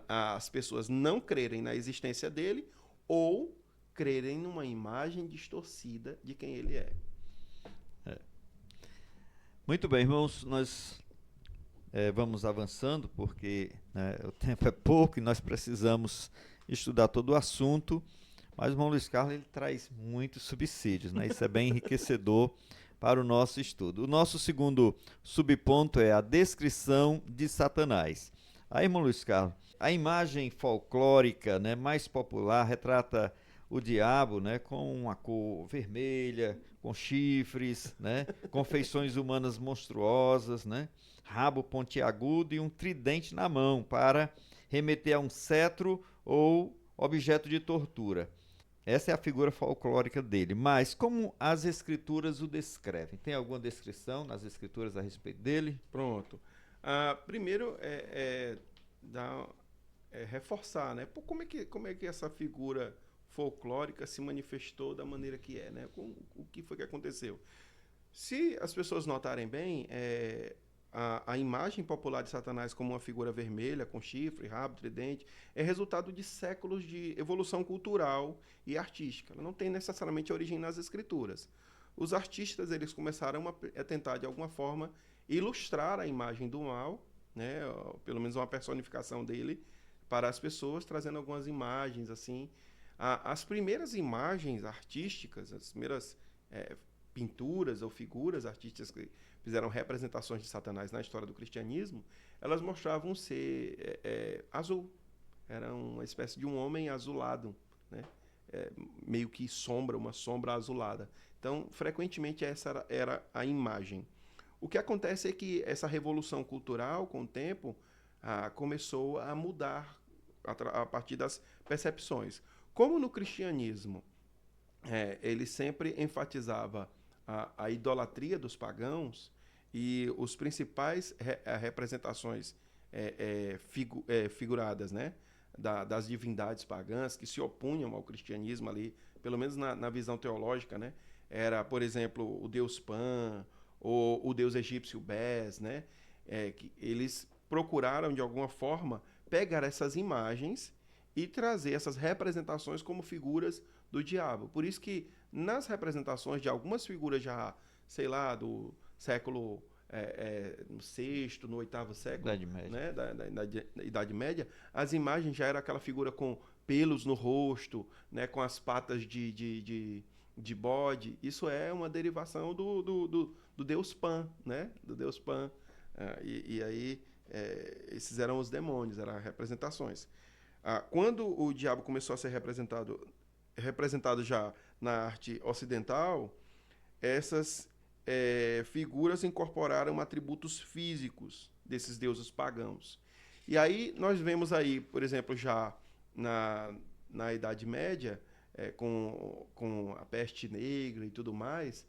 As pessoas não crerem na existência dele ou crerem numa imagem distorcida de quem ele é. Muito bem, irmãos, nós vamos avançando porque o tempo é pouco e nós precisamos estudar todo o assunto, mas o irmão Luiz Carlos ele traz muitos subsídios, né? Isso é bem enriquecedor para o nosso estudo. O nosso segundo subponto é a descrição de Satanás. Aí, irmão Luiz Carlos, a imagem folclórica, né, mais popular retrata o diabo, né, com uma cor vermelha, com chifres, né, com feições humanas monstruosas, né, rabo pontiagudo e um tridente na mão para remeter a um cetro ou objeto de tortura. Essa é a figura folclórica dele. Mas como as escrituras o descrevem? Tem alguma descrição nas escrituras a respeito dele? Pronto. Primeiro dar, reforçar, né? Pô, como é que essa figura folclórica se manifestou da maneira que é, né? O que foi que aconteceu? Se as pessoas notarem bem, a imagem popular de Satanás como uma figura vermelha, com chifre, rabo, tridente, é resultado de séculos de evolução cultural e artística. Ela não tem necessariamente origem nas escrituras. Os artistas eles começaram a tentar, de alguma forma, ilustrar a imagem do mal, né, ou pelo menos uma personificação dele, para as pessoas, trazendo algumas imagens assim. As primeiras imagens artísticas, as primeiras pinturas ou figuras artísticas que fizeram representações de Satanás na história do cristianismo, elas mostravam ser azul. Era uma espécie de um homem azulado, né? Meio que uma sombra azulada. Então, frequentemente, essa era a imagem. O que acontece é que essa revolução cultural, com o tempo, começou a mudar a partir das percepções. Como no cristianismo, ele sempre enfatizava a idolatria dos pagãos e os principais representações figuradas, né, das divindades pagãs que se opunham ao cristianismo ali, pelo menos na visão teológica, né, era, por exemplo, o deus Pan ou o deus egípcio Bes, né, que eles procuraram de alguma forma pegar essas imagens e trazer essas representações como figuras do diabo. Por isso que nas representações de algumas figuras já, sei lá, do século no sexto, no oitavo século, Idade Média. né, da Idade Média, as imagens já era aquela figura com pelos no rosto, né, com as patas de bode. Isso é uma derivação do deus Pan, né, do deus Pan. E aí esses eram os demônios, eram representações. Quando o diabo começou a ser representado já na arte ocidental, essas figuras incorporaram atributos físicos desses deuses pagãos. E aí nós vemos aí, por exemplo, já na Idade Média, com a peste negra e tudo mais,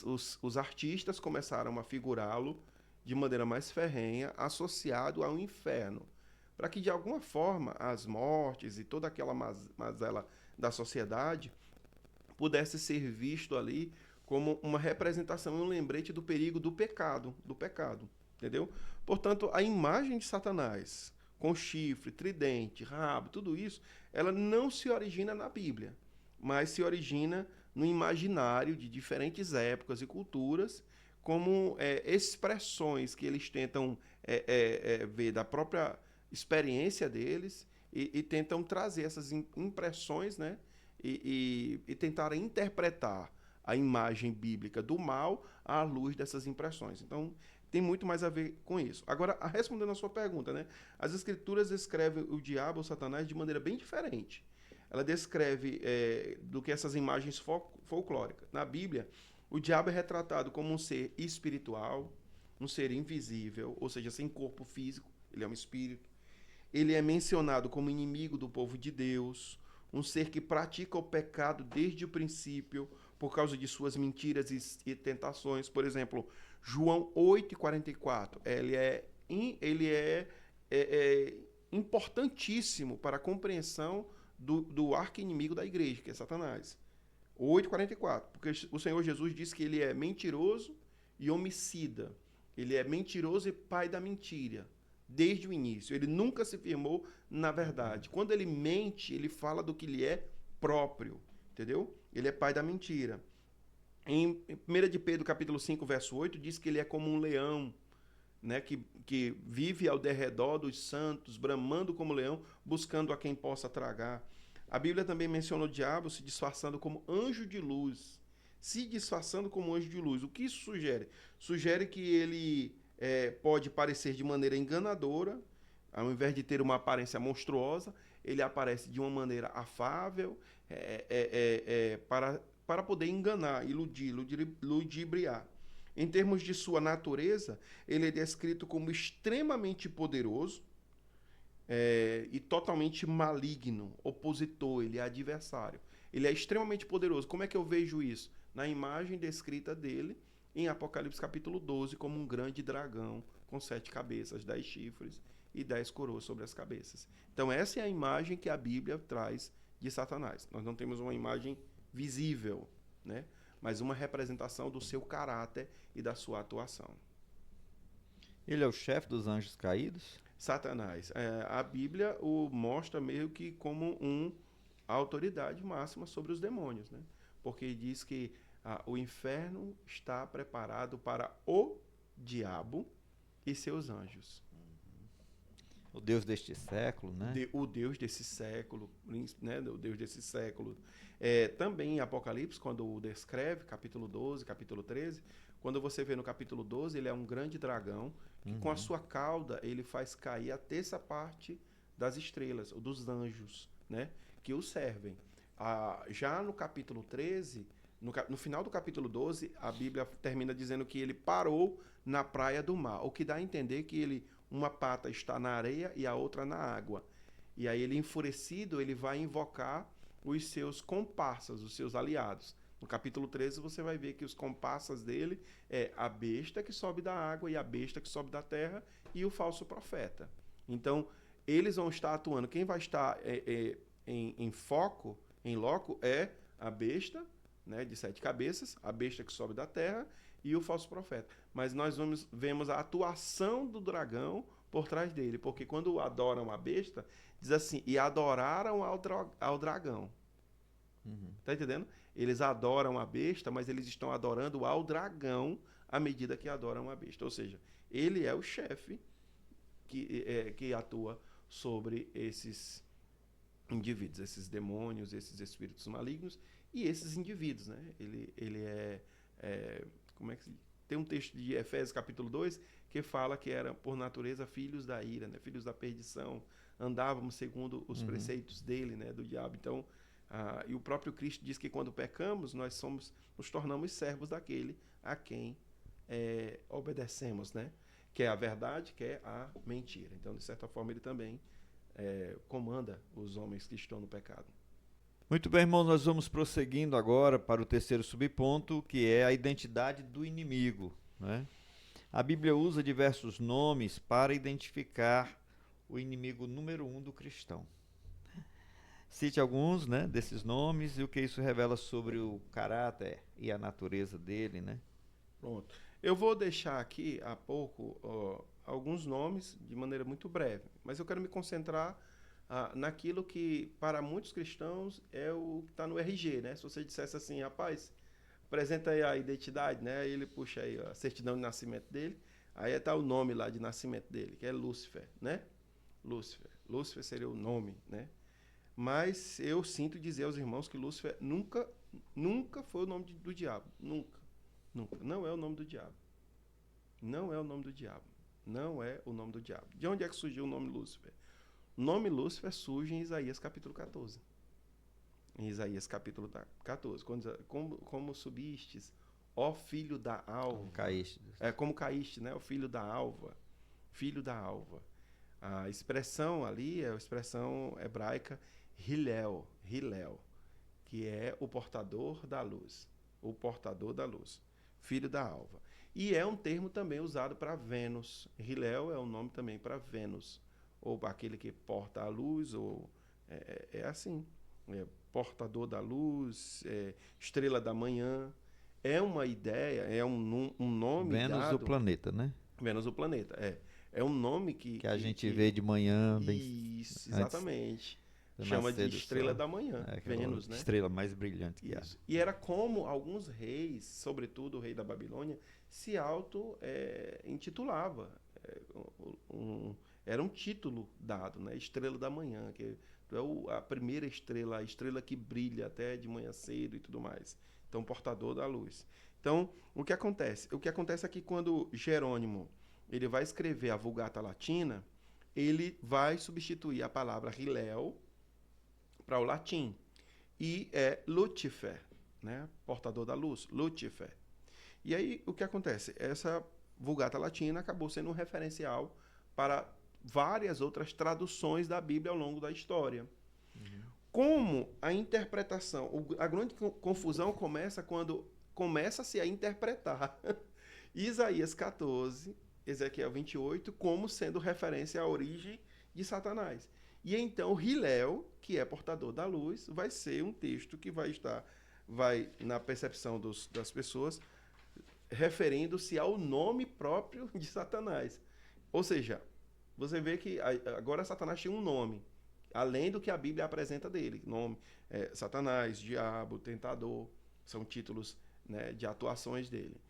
os artistas começaram a figurá-lo de maneira mais ferrenha, associado ao inferno, para que de alguma forma as mortes e toda aquela mazela da sociedade pudesse ser visto ali como uma representação e um lembrete do perigo do pecado, entendeu? Portanto, a imagem de Satanás, com chifre, tridente, rabo, tudo isso, ela não se origina na Bíblia, mas se origina no imaginário de diferentes épocas e culturas, como expressões que eles tentam ver da própria experiência deles e tentam trazer essas impressões, né? E tentar interpretar a imagem bíblica do mal à luz dessas impressões. Então, tem muito mais a ver com isso. Agora, respondendo a sua pergunta, né? As escrituras descrevem o diabo ou Satanás de maneira bem diferente. Ela descreve do que essas imagens folclóricas. Na Bíblia, o diabo é retratado como um ser espiritual, um ser invisível, ou seja, sem corpo físico, ele é um espírito. Ele é mencionado como inimigo do povo de Deus, um ser que pratica o pecado desde o princípio, por causa de suas mentiras e tentações. Por exemplo, João 8,44, ele é importantíssimo para a compreensão do arqui-inimigo da igreja, que é Satanás. 8,44, porque o Senhor Jesus disse que ele é mentiroso e homicida. Ele é mentiroso e pai da mentira, desde o início. Ele nunca se firmou na verdade. Quando ele mente, ele fala do que lhe é próprio, entendeu? Ele é pai da mentira. Em 1 de Pedro, capítulo 5, verso 8, diz que ele é como um leão, né, que vive ao derredor dos santos, bramando como leão, buscando a quem possa tragar. A Bíblia também menciona o diabo se disfarçando como anjo de luz. Se disfarçando como anjo de luz. O que isso sugere? Sugere que ele pode parecer de maneira enganadora, ao invés de ter uma aparência monstruosa, ele aparece de uma maneira afável, para poder enganar, iludir, ludibriar. Em termos de sua natureza, ele é descrito como extremamente poderoso, e totalmente maligno, opositor, ele é adversário. Ele é extremamente poderoso. Como é que eu vejo isso? Na imagem descrita dele em Apocalipse capítulo 12, como um grande dragão com 7 cabeças, 10 chifres e 10 coroas sobre as cabeças. Então essa é a imagem que a Bíblia traz de Satanás. Nós não temos uma imagem visível, né? Mas uma representação do seu caráter e da sua atuação. Ele é o chefe dos anjos caídos? Satanás. A Bíblia o mostra meio que como a autoridade máxima sobre os demônios, né? Porque diz que o inferno está preparado para o diabo e seus anjos. O Deus deste século, né? O Deus desse século, né? O Deus desse século. Também em Apocalipse, quando o descreve, capítulo 12, capítulo 13, quando você vê no capítulo 12, ele é um grande dragão, que com a sua cauda ele faz cair a terça parte das estrelas, ou dos anjos, né? Que o servem. Já no capítulo 13, no final do capítulo 12, a Bíblia termina dizendo que ele parou na praia do mar, o que dá a entender que uma pata está na areia e a outra na água. E aí ele, enfurecido, ele vai invocar os seus comparsas, os seus aliados. No capítulo 13 você vai ver que os comparsas dele é a besta que sobe da água e a besta que sobe da terra e o falso profeta. Então, eles vão estar atuando. Quem vai estar em foco, em loco, é a besta, né, de 7 cabeças, a besta que sobe da terra e o falso profeta. Mas nós vemos a atuação do dragão por trás dele, porque quando adoram a besta, diz assim, e adoraram ao dragão. Tá entendendo? Eles adoram a besta, mas eles estão adorando ao dragão à medida que adoram a besta. Ou seja, ele é o chefe que atua sobre esses indivíduos, esses demônios, esses espíritos malignos e esses indivíduos, né? Ele como é que tem um texto de Efésios capítulo 2 que fala que eram por natureza filhos da ira, né? Filhos da perdição, andávamos segundo os preceitos dele, né? Do diabo. Então, e o próprio Cristo diz que quando pecamos, nos tornamos servos daquele a quem obedecemos, né? Que é a verdade, que é a mentira. Então, de certa forma, ele também comanda os homens que estão no pecado. Muito bem, irmãos, nós vamos prosseguindo agora para o terceiro subponto, que é a identidade do inimigo, né? A Bíblia usa diversos nomes para identificar o inimigo número 1 do cristão. Cite alguns, né, desses nomes e o que isso revela sobre o caráter e a natureza dele, né? Pronto. Eu vou deixar aqui a pouco alguns nomes de maneira muito breve, mas eu quero me concentrar naquilo que para muitos cristãos é o que está no RG, né? Se você dissesse assim, rapaz, apresenta aí a identidade, né? Aí ele puxa aí a certidão de nascimento dele, aí está o nome lá de nascimento dele, que é Lúcifer, né? Lúcifer. Lúcifer seria o nome, né? Mas eu sinto dizer aos irmãos que Lúcifer nunca foi o nome do diabo. Nunca. Nunca. Não é o nome do diabo. Não é o nome do diabo. Não é o nome do diabo. De onde é que surgiu o nome Lúcifer? O nome Lúcifer surge em Isaías capítulo 14. Em Isaías capítulo 14. Como subistes, ó filho da alva. Como caíste. Como caíste, né? O filho da alva. Filho da alva. A expressão ali é a expressão hebraica Hillel, que é o portador da luz. O portador da luz. Filho da alva. E é um termo também usado para Vênus. Hillel é um nome também para Vênus. Ou para aquele que porta a luz, ou assim. Portador da luz, estrela da manhã. É uma ideia, é um nome Vênus dado... o planeta, né? Vênus o planeta, É um nome que a gente vê de manhã. Isso, exatamente. Do Chama de nascer do estrela sol. da manhã, Vênus, né? Estrela mais brilhante que há. Isso. E era como alguns reis, sobretudo o rei da Babilônia, se auto-intitulava. Era um título dado, né? Estrela da manhã, que tu é a primeira estrela, a estrela que brilha até de manhã cedo e tudo mais. Então, portador da luz. Então, o que acontece? O que acontece é que quando Jerônimo ele vai escrever a Vulgata Latina, ele vai substituir a palavra Hillel para o latim. E é Lúcifer, né? Portador da luz, Lúcifer. E aí, o que acontece? Essa Vulgata Latina acabou sendo um referencial para várias outras traduções da Bíblia ao longo da história. Como a interpretação, a grande confusão começa quando começa-se a interpretar Isaías 14, Ezequiel 28, como sendo referência à origem de Satanás. E então Hillel, que é portador da luz, vai ser um texto que vai na percepção das pessoas, referindo-se ao nome próprio de Satanás. Ou seja, você vê que agora Satanás tinha um nome, além do que a Bíblia apresenta dele. Nome, Satanás, Diabo, Tentador, são títulos, né, de atuações dele.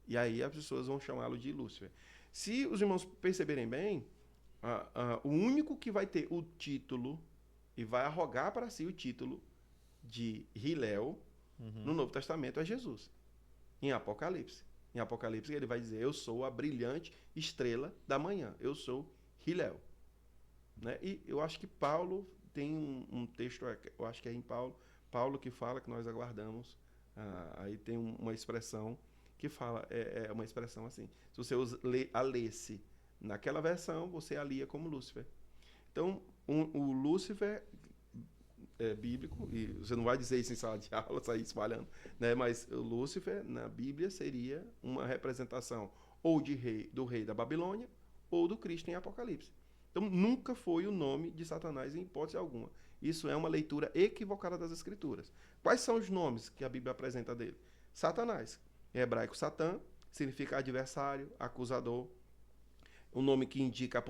E aí as pessoas vão chamá-lo de Lúcifer. Se os irmãos perceberem bem, o único que vai ter o título e vai arrogar para si o título de Hillel no Novo Testamento é Jesus. Em Apocalipse. Em Apocalipse ele vai dizer: eu sou a brilhante estrela da manhã. Eu sou Hillel. Né? E eu acho que Paulo tem um texto, eu acho que é em Paulo que fala que nós aguardamos. Aí tem uma expressão que fala, é uma expressão assim. Se você a lesse naquela versão, você alia como Lúcifer. Então, o Lúcifer bíblico, e você não vai dizer isso em sala de aula, sair espalhando, né? Mas o Lúcifer, na Bíblia, seria uma representação ou do rei da Babilônia ou do Cristo em Apocalipse. Então, nunca foi o nome de Satanás em hipótese alguma. Isso é uma leitura equivocada das Escrituras. Quais são os nomes que a Bíblia apresenta dele? Satanás. Em hebraico, Satã, significa adversário, acusador. Um nome que indica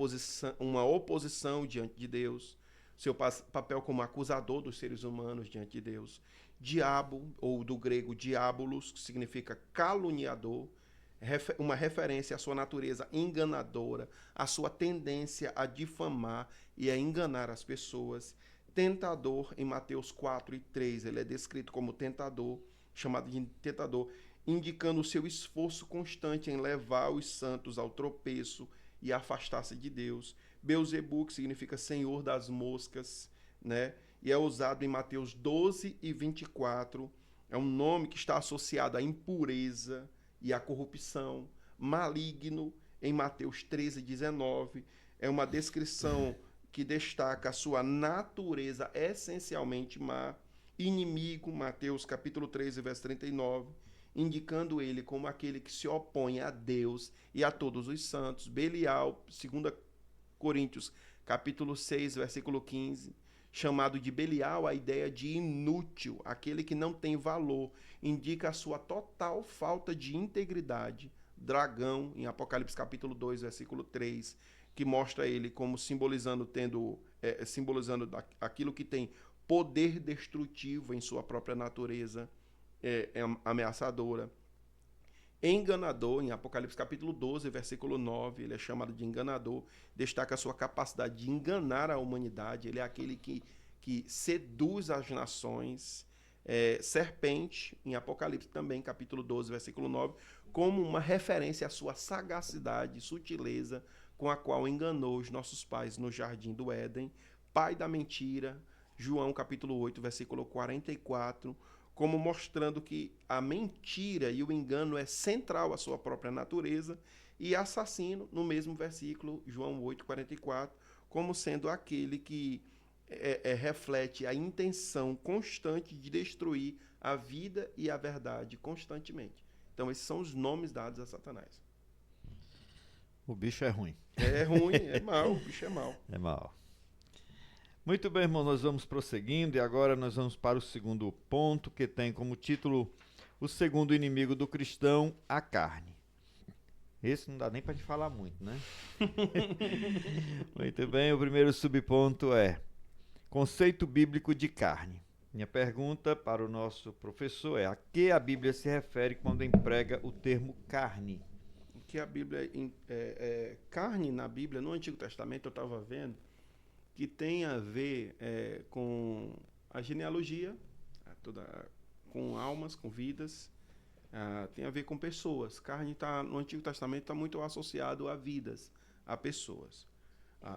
uma oposição diante de Deus. Seu papel como acusador dos seres humanos diante de Deus. Diabo, ou do grego diabolos, que significa caluniador, uma referência à sua natureza enganadora, à sua tendência a difamar e a enganar as pessoas. Tentador, em Mateus 4 e 3, ele é descrito como tentador, chamado de tentador, indicando o seu esforço constante em levar os santos ao tropeço e afastar-se de Deus. Beuzebu, que significa senhor das moscas, né? E é usado em Mateus 12 e 24. É um nome que está associado à impureza e à corrupção. Maligno, em Mateus 13 e 19. É uma descrição que destaca a sua natureza essencialmente má. Inimigo, Mateus capítulo 13, verso 39. Indicando ele como aquele que se opõe a Deus e a todos os santos. Belial, 2 Coríntios, capítulo 6, versículo 15, chamado de Belial, a ideia de inútil, aquele que não tem valor, indica a sua total falta de integridade. Dragão, em Apocalipse capítulo 2, versículo 3, que mostra ele como simbolizando aquilo que tem poder destrutivo em sua própria natureza, ameaçadora. Enganador, em Apocalipse capítulo 12, versículo 9, ele é chamado de enganador, destaca a sua capacidade de enganar a humanidade, ele é aquele que seduz as nações. Serpente, em Apocalipse também, capítulo 12, versículo 9, como uma referência à sua sagacidade e sutileza com a qual enganou os nossos pais no jardim do Éden. Pai da mentira, João capítulo 8, versículo 44, como mostrando que a mentira e o engano é central à sua própria natureza, e assassino, no mesmo versículo, João 8, 44, como sendo aquele que reflete a intenção constante de destruir a vida e a verdade constantemente. Então, esses são os nomes dados a Satanás. O bicho é ruim. É ruim, é mau, o bicho é mau. É mau. Muito bem, irmão, nós vamos prosseguindo e agora nós vamos para o segundo ponto, que tem como título o segundo inimigo do cristão, a carne. Esse não dá nem para te falar muito, né? Muito bem, o primeiro subponto é conceito bíblico de carne. Minha pergunta para o nosso professor é: a que a Bíblia se refere quando emprega o termo carne? O que a Bíblia carne na Bíblia, no Antigo Testamento, eu estava vendo que tem a ver com a genealogia, com almas, com vidas, tem a ver com pessoas. Carne no Antigo Testamento está muito associado a vidas, a pessoas.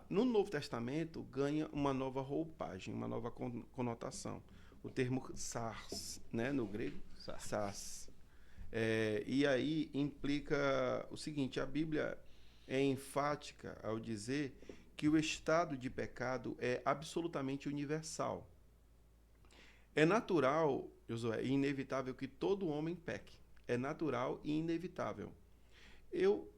No Novo Testamento ganha uma nova roupagem, uma nova conotação. O termo sars, né, no grego, sars. E aí implica o seguinte: a Bíblia é enfática ao dizer que o estado de pecado é absolutamente universal. É natural, Josué, e inevitável que todo homem peque. É natural e inevitável. Eu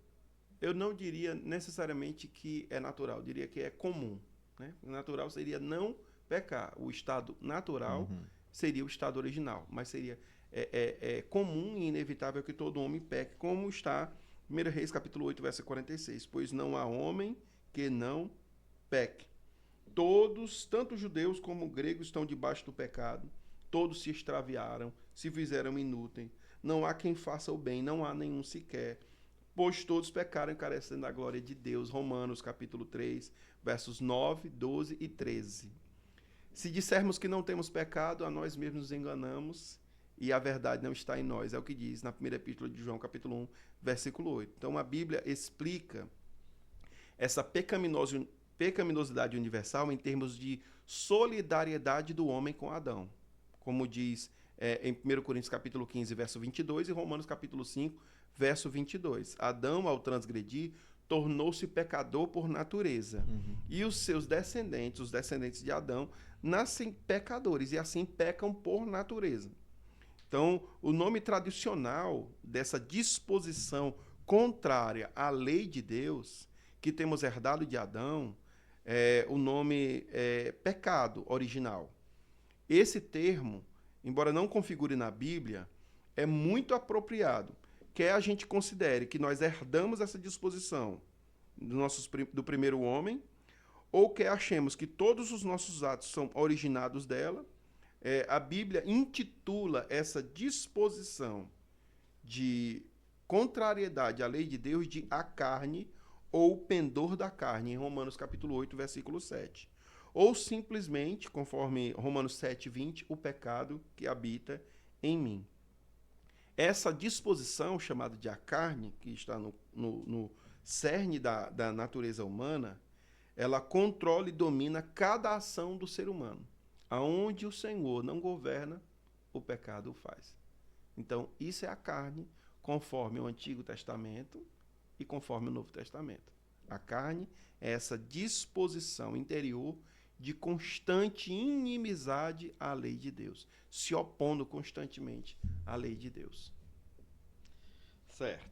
não diria necessariamente que é natural, diria que é comum. Né? O natural seria não pecar. O estado natural seria o estado original, mas seria comum e inevitável que todo homem peque, como está 1 Reis capítulo 8, verso 46. Pois não há homem que não peque. Todos, tanto judeus como gregos, estão debaixo do pecado. Todos se extraviaram, se fizeram inúteis. Não há quem faça o bem, não há nenhum sequer. Pois todos pecaram e carecem da glória de Deus. Romanos capítulo 3, versos 9, 12 e 13. Se dissermos que não temos pecado, a nós mesmos nos enganamos e a verdade não está em nós. É o que diz na primeira epístola de João, capítulo 1, versículo 8. Então a Bíblia explica essa pecaminosidade universal em termos de solidariedade do homem com Adão. Como diz em 1 Coríntios capítulo 15, verso 22 e Romanos capítulo 5, verso 22. Adão, ao transgredir, tornou-se pecador por natureza. E os seus descendentes, os descendentes de Adão, nascem pecadores e assim pecam por natureza. Então, o nome tradicional dessa disposição contrária à lei de Deus, que temos herdado de Adão, o nome é pecado original. Esse termo, embora não configure na Bíblia, é muito apropriado. Quer a gente considere que nós herdamos essa disposição do primeiro homem, ou quer achemos que todos os nossos atos são originados dela, a Bíblia intitula essa disposição de contrariedade à lei de Deus de a carne ou pendor da carne, em Romanos capítulo 8, versículo 7. Ou simplesmente, conforme Romanos 7, 20, o pecado que habita em mim. Essa disposição, chamada de a carne, que está no cerne da natureza humana, ela controla e domina cada ação do ser humano. Aonde o Senhor não governa, o pecado o faz. Então, isso é a carne, conforme o Antigo Testamento e conforme o Novo Testamento. A carne é essa disposição interior de constante inimizade à lei de Deus, se opondo constantemente à lei de Deus. Certo.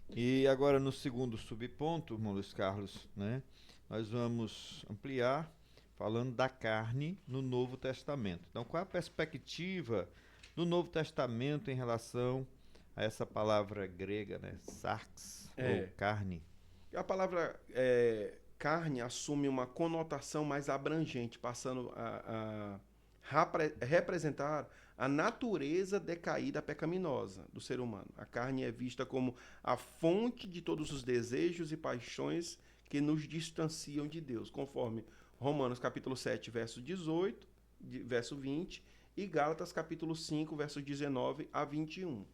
E agora no segundo subponto, irmão Luiz Carlos, né, nós vamos ampliar falando da carne no Novo Testamento. Então, qual é a perspectiva do Novo Testamento em relação a essa palavra grega, né, sarx, ou carne? A palavra carne assume uma conotação mais abrangente, passando a representar a natureza decaída pecaminosa do ser humano. A carne é vista como a fonte de todos os desejos e paixões que nos distanciam de Deus, conforme Romanos capítulo 7, verso 18, verso 20, e Gálatas capítulo 5, verso 19 a 21.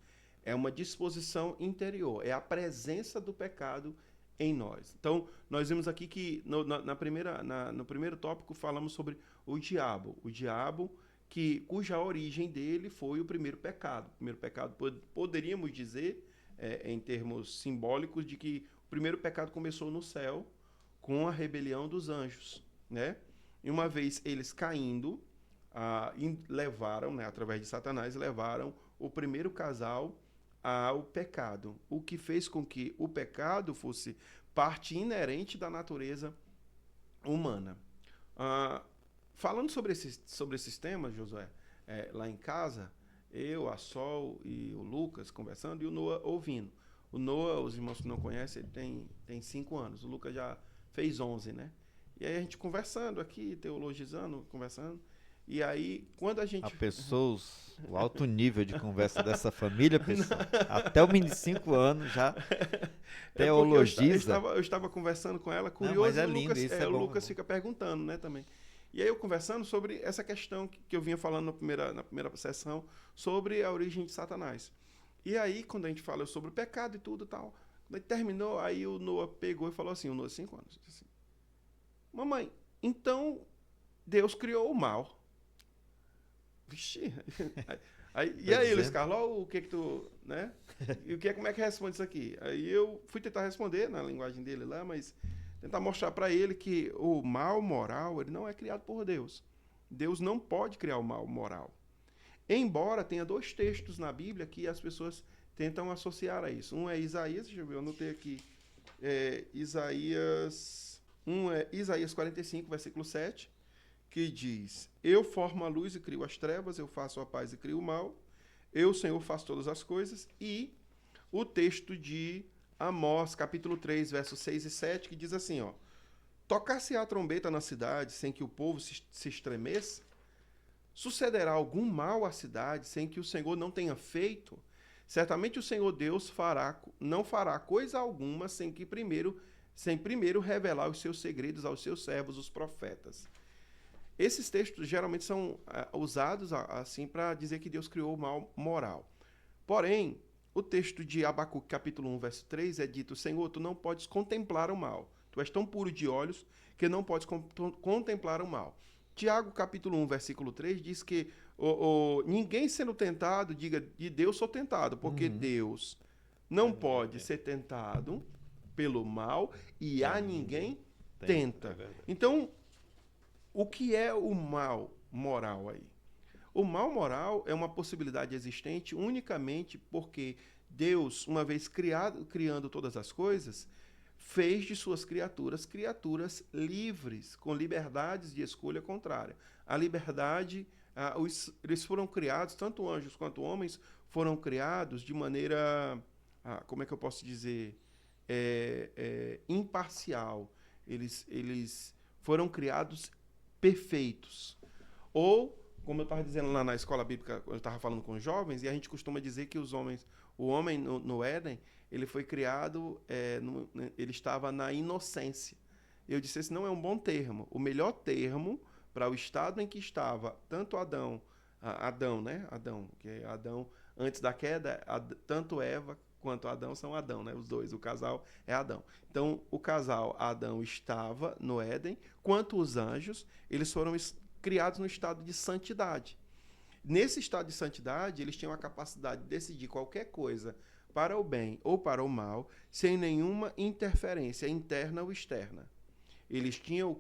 É uma disposição interior, é a presença do pecado em nós. Então, nós vimos aqui que no primeiro tópico falamos sobre o diabo. O diabo, cuja origem dele foi o primeiro pecado. O primeiro pecado, poderíamos dizer, em termos simbólicos, de que o primeiro pecado começou no céu com a rebelião dos anjos, né? E uma vez eles caindo, levaram, né, através de Satanás, levaram o primeiro casal ao pecado, o que fez com que o pecado fosse parte inerente da natureza humana. Falando sobre esses temas, Josué, lá em casa, eu, a Sol e o Lucas conversando e o Noah ouvindo. O Noah, os irmãos que não conhecem, ele tem 5 anos, o Lucas já fez 11, né? E aí a gente conversando aqui, teologizando, conversando. E aí, quando a gente... Há pessoas, o alto nível de conversa dessa família, pessoal, até o menino de 5 anos já teologiza. Eu estava conversando com ela, curioso, mas é lindo, o Lucas fica perguntando, né, também. E aí eu conversando sobre essa questão que eu vinha falando na primeira sessão, sobre a origem de Satanás. E aí, quando a gente fala sobre o pecado e tudo e tal, quando terminou, aí o Noah pegou e falou assim, o Noah, 5 anos, assim, mamãe, então Deus criou o mal. Vixe. E aí, Luiz Carlos, o que tu, né? E como é que responde isso aqui? Aí eu fui tentar responder na linguagem dele lá, mas tentar mostrar para ele que o mal moral, ele não é criado por Deus. Deus não pode criar o mal moral. Embora tenha dois textos na Bíblia que as pessoas tentam associar a isso. Um é Isaías, deixa eu ver, eu anotei aqui. Um é Isaías 45, versículo 7, que diz: Eu formo a luz e crio as trevas, eu faço a paz e crio o mal, eu, Senhor, faço todas as coisas. E o texto de Amós, capítulo 3, versos 6 e 7, que diz assim, ó: Tocar-se-á a trombeta na cidade, sem que o povo se estremeça? Sucederá algum mal à cidade, sem que o Senhor não tenha feito? Certamente o Senhor Deus não fará coisa alguma sem primeiro revelar os seus segredos aos seus servos, os profetas. Esses textos geralmente são usados assim para dizer que Deus criou o mal moral. Porém, o texto de Abacuque, capítulo 1, verso 3, é dito: Senhor, tu não podes contemplar o mal. Tu és tão puro de olhos que não podes contemplar o mal. Tiago, capítulo 1, versículo 3, diz que ninguém sendo tentado, diga, de Deus sou tentado, porque Deus não pode ser tentado pelo mal e a ninguém tenta. Então, o que é o mal moral aí? O mal moral é uma possibilidade existente unicamente porque Deus, uma vez criando todas as coisas, fez de suas criaturas livres, com liberdades de escolha contrária. A liberdade, eles foram criados, tanto anjos quanto homens, foram criados de maneira, como é que eu posso dizer, imparcial. Eles foram criados perfeitos. Ou, como eu estava dizendo lá na escola bíblica, eu estava falando com os jovens, e a gente costuma dizer que o homem no Éden, ele foi criado, ele estava na inocência. Eu disse, esse não é um bom termo. O melhor termo para o estado em que estava tanto Adão, né? Que é Adão antes da queda, tanto Eva quanto Adão são Adão, né? Os dois, o casal é Adão. Então, o casal Adão estava no Éden, quanto os anjos, eles foram criados no estado de santidade. Nesse estado de santidade, eles tinham a capacidade de decidir qualquer coisa para o bem ou para o mal, sem nenhuma interferência interna ou externa. Eles tinham o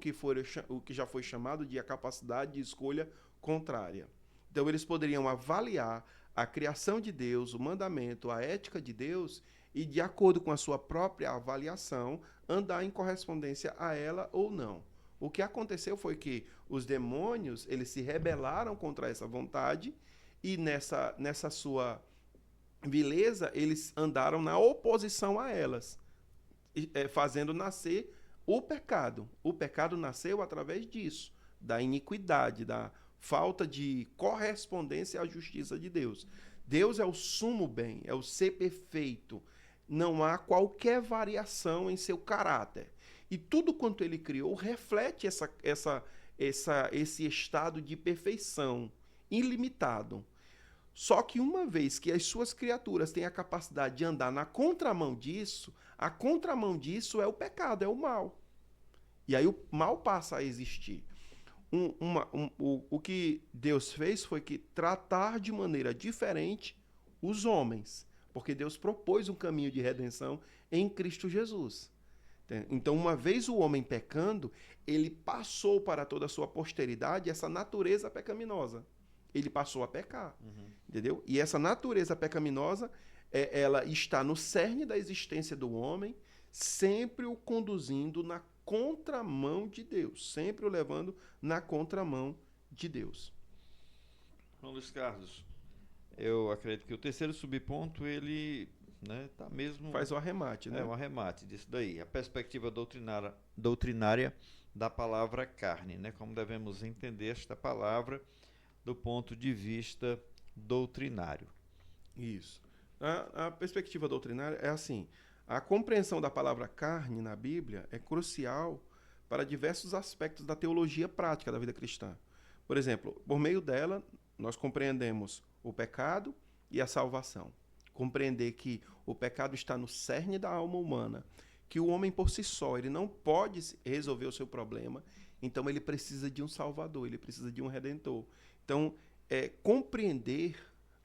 que já foi chamado de a capacidade de escolha contrária. Então, eles poderiam avaliar a criação de Deus, o mandamento, a ética de Deus, e, de acordo com a sua própria avaliação, andar em correspondência a ela ou não. O que aconteceu foi que os demônios, eles se rebelaram contra essa vontade e nessa sua vileza, eles andaram na oposição a elas, fazendo nascer o pecado. O pecado nasceu através disso, da iniquidade, da falta de correspondência à justiça de Deus. Deus é o sumo bem, é o ser perfeito. Não há qualquer variação em seu caráter. E tudo quanto ele criou reflete esse estado de perfeição ilimitado. Só que uma vez que as suas criaturas têm a capacidade de andar na contramão disso, a contramão disso é o pecado, é o mal. E aí o mal passa a existir. O que Deus fez foi que tratar de maneira diferente os homens, porque Deus propôs um caminho de redenção em Cristo Jesus. Então, uma vez o homem pecando, ele passou para toda a sua posteridade essa natureza pecaminosa. Ele passou a pecar, entendeu? E essa natureza pecaminosa, ela está no cerne da existência do homem, sempre o conduzindo na contramão de Deus, sempre o levando na contramão de Deus. João Luiz Carlos, eu acredito que o terceiro subponto, ele tá mesmo... Faz o arremate, né? É, o arremate disso daí. A perspectiva doutrinária da palavra carne, né? Como devemos entender esta palavra do ponto de vista doutrinário. Isso. A perspectiva doutrinária é assim: a compreensão da palavra carne na Bíblia é crucial para diversos aspectos da teologia prática da vida cristã. Por exemplo, por meio dela, nós compreendemos o pecado e a salvação. Compreender que o pecado está no cerne da alma humana, que o homem por si só, ele não pode resolver o seu problema, então ele precisa de um salvador, ele precisa de um redentor. Então, compreender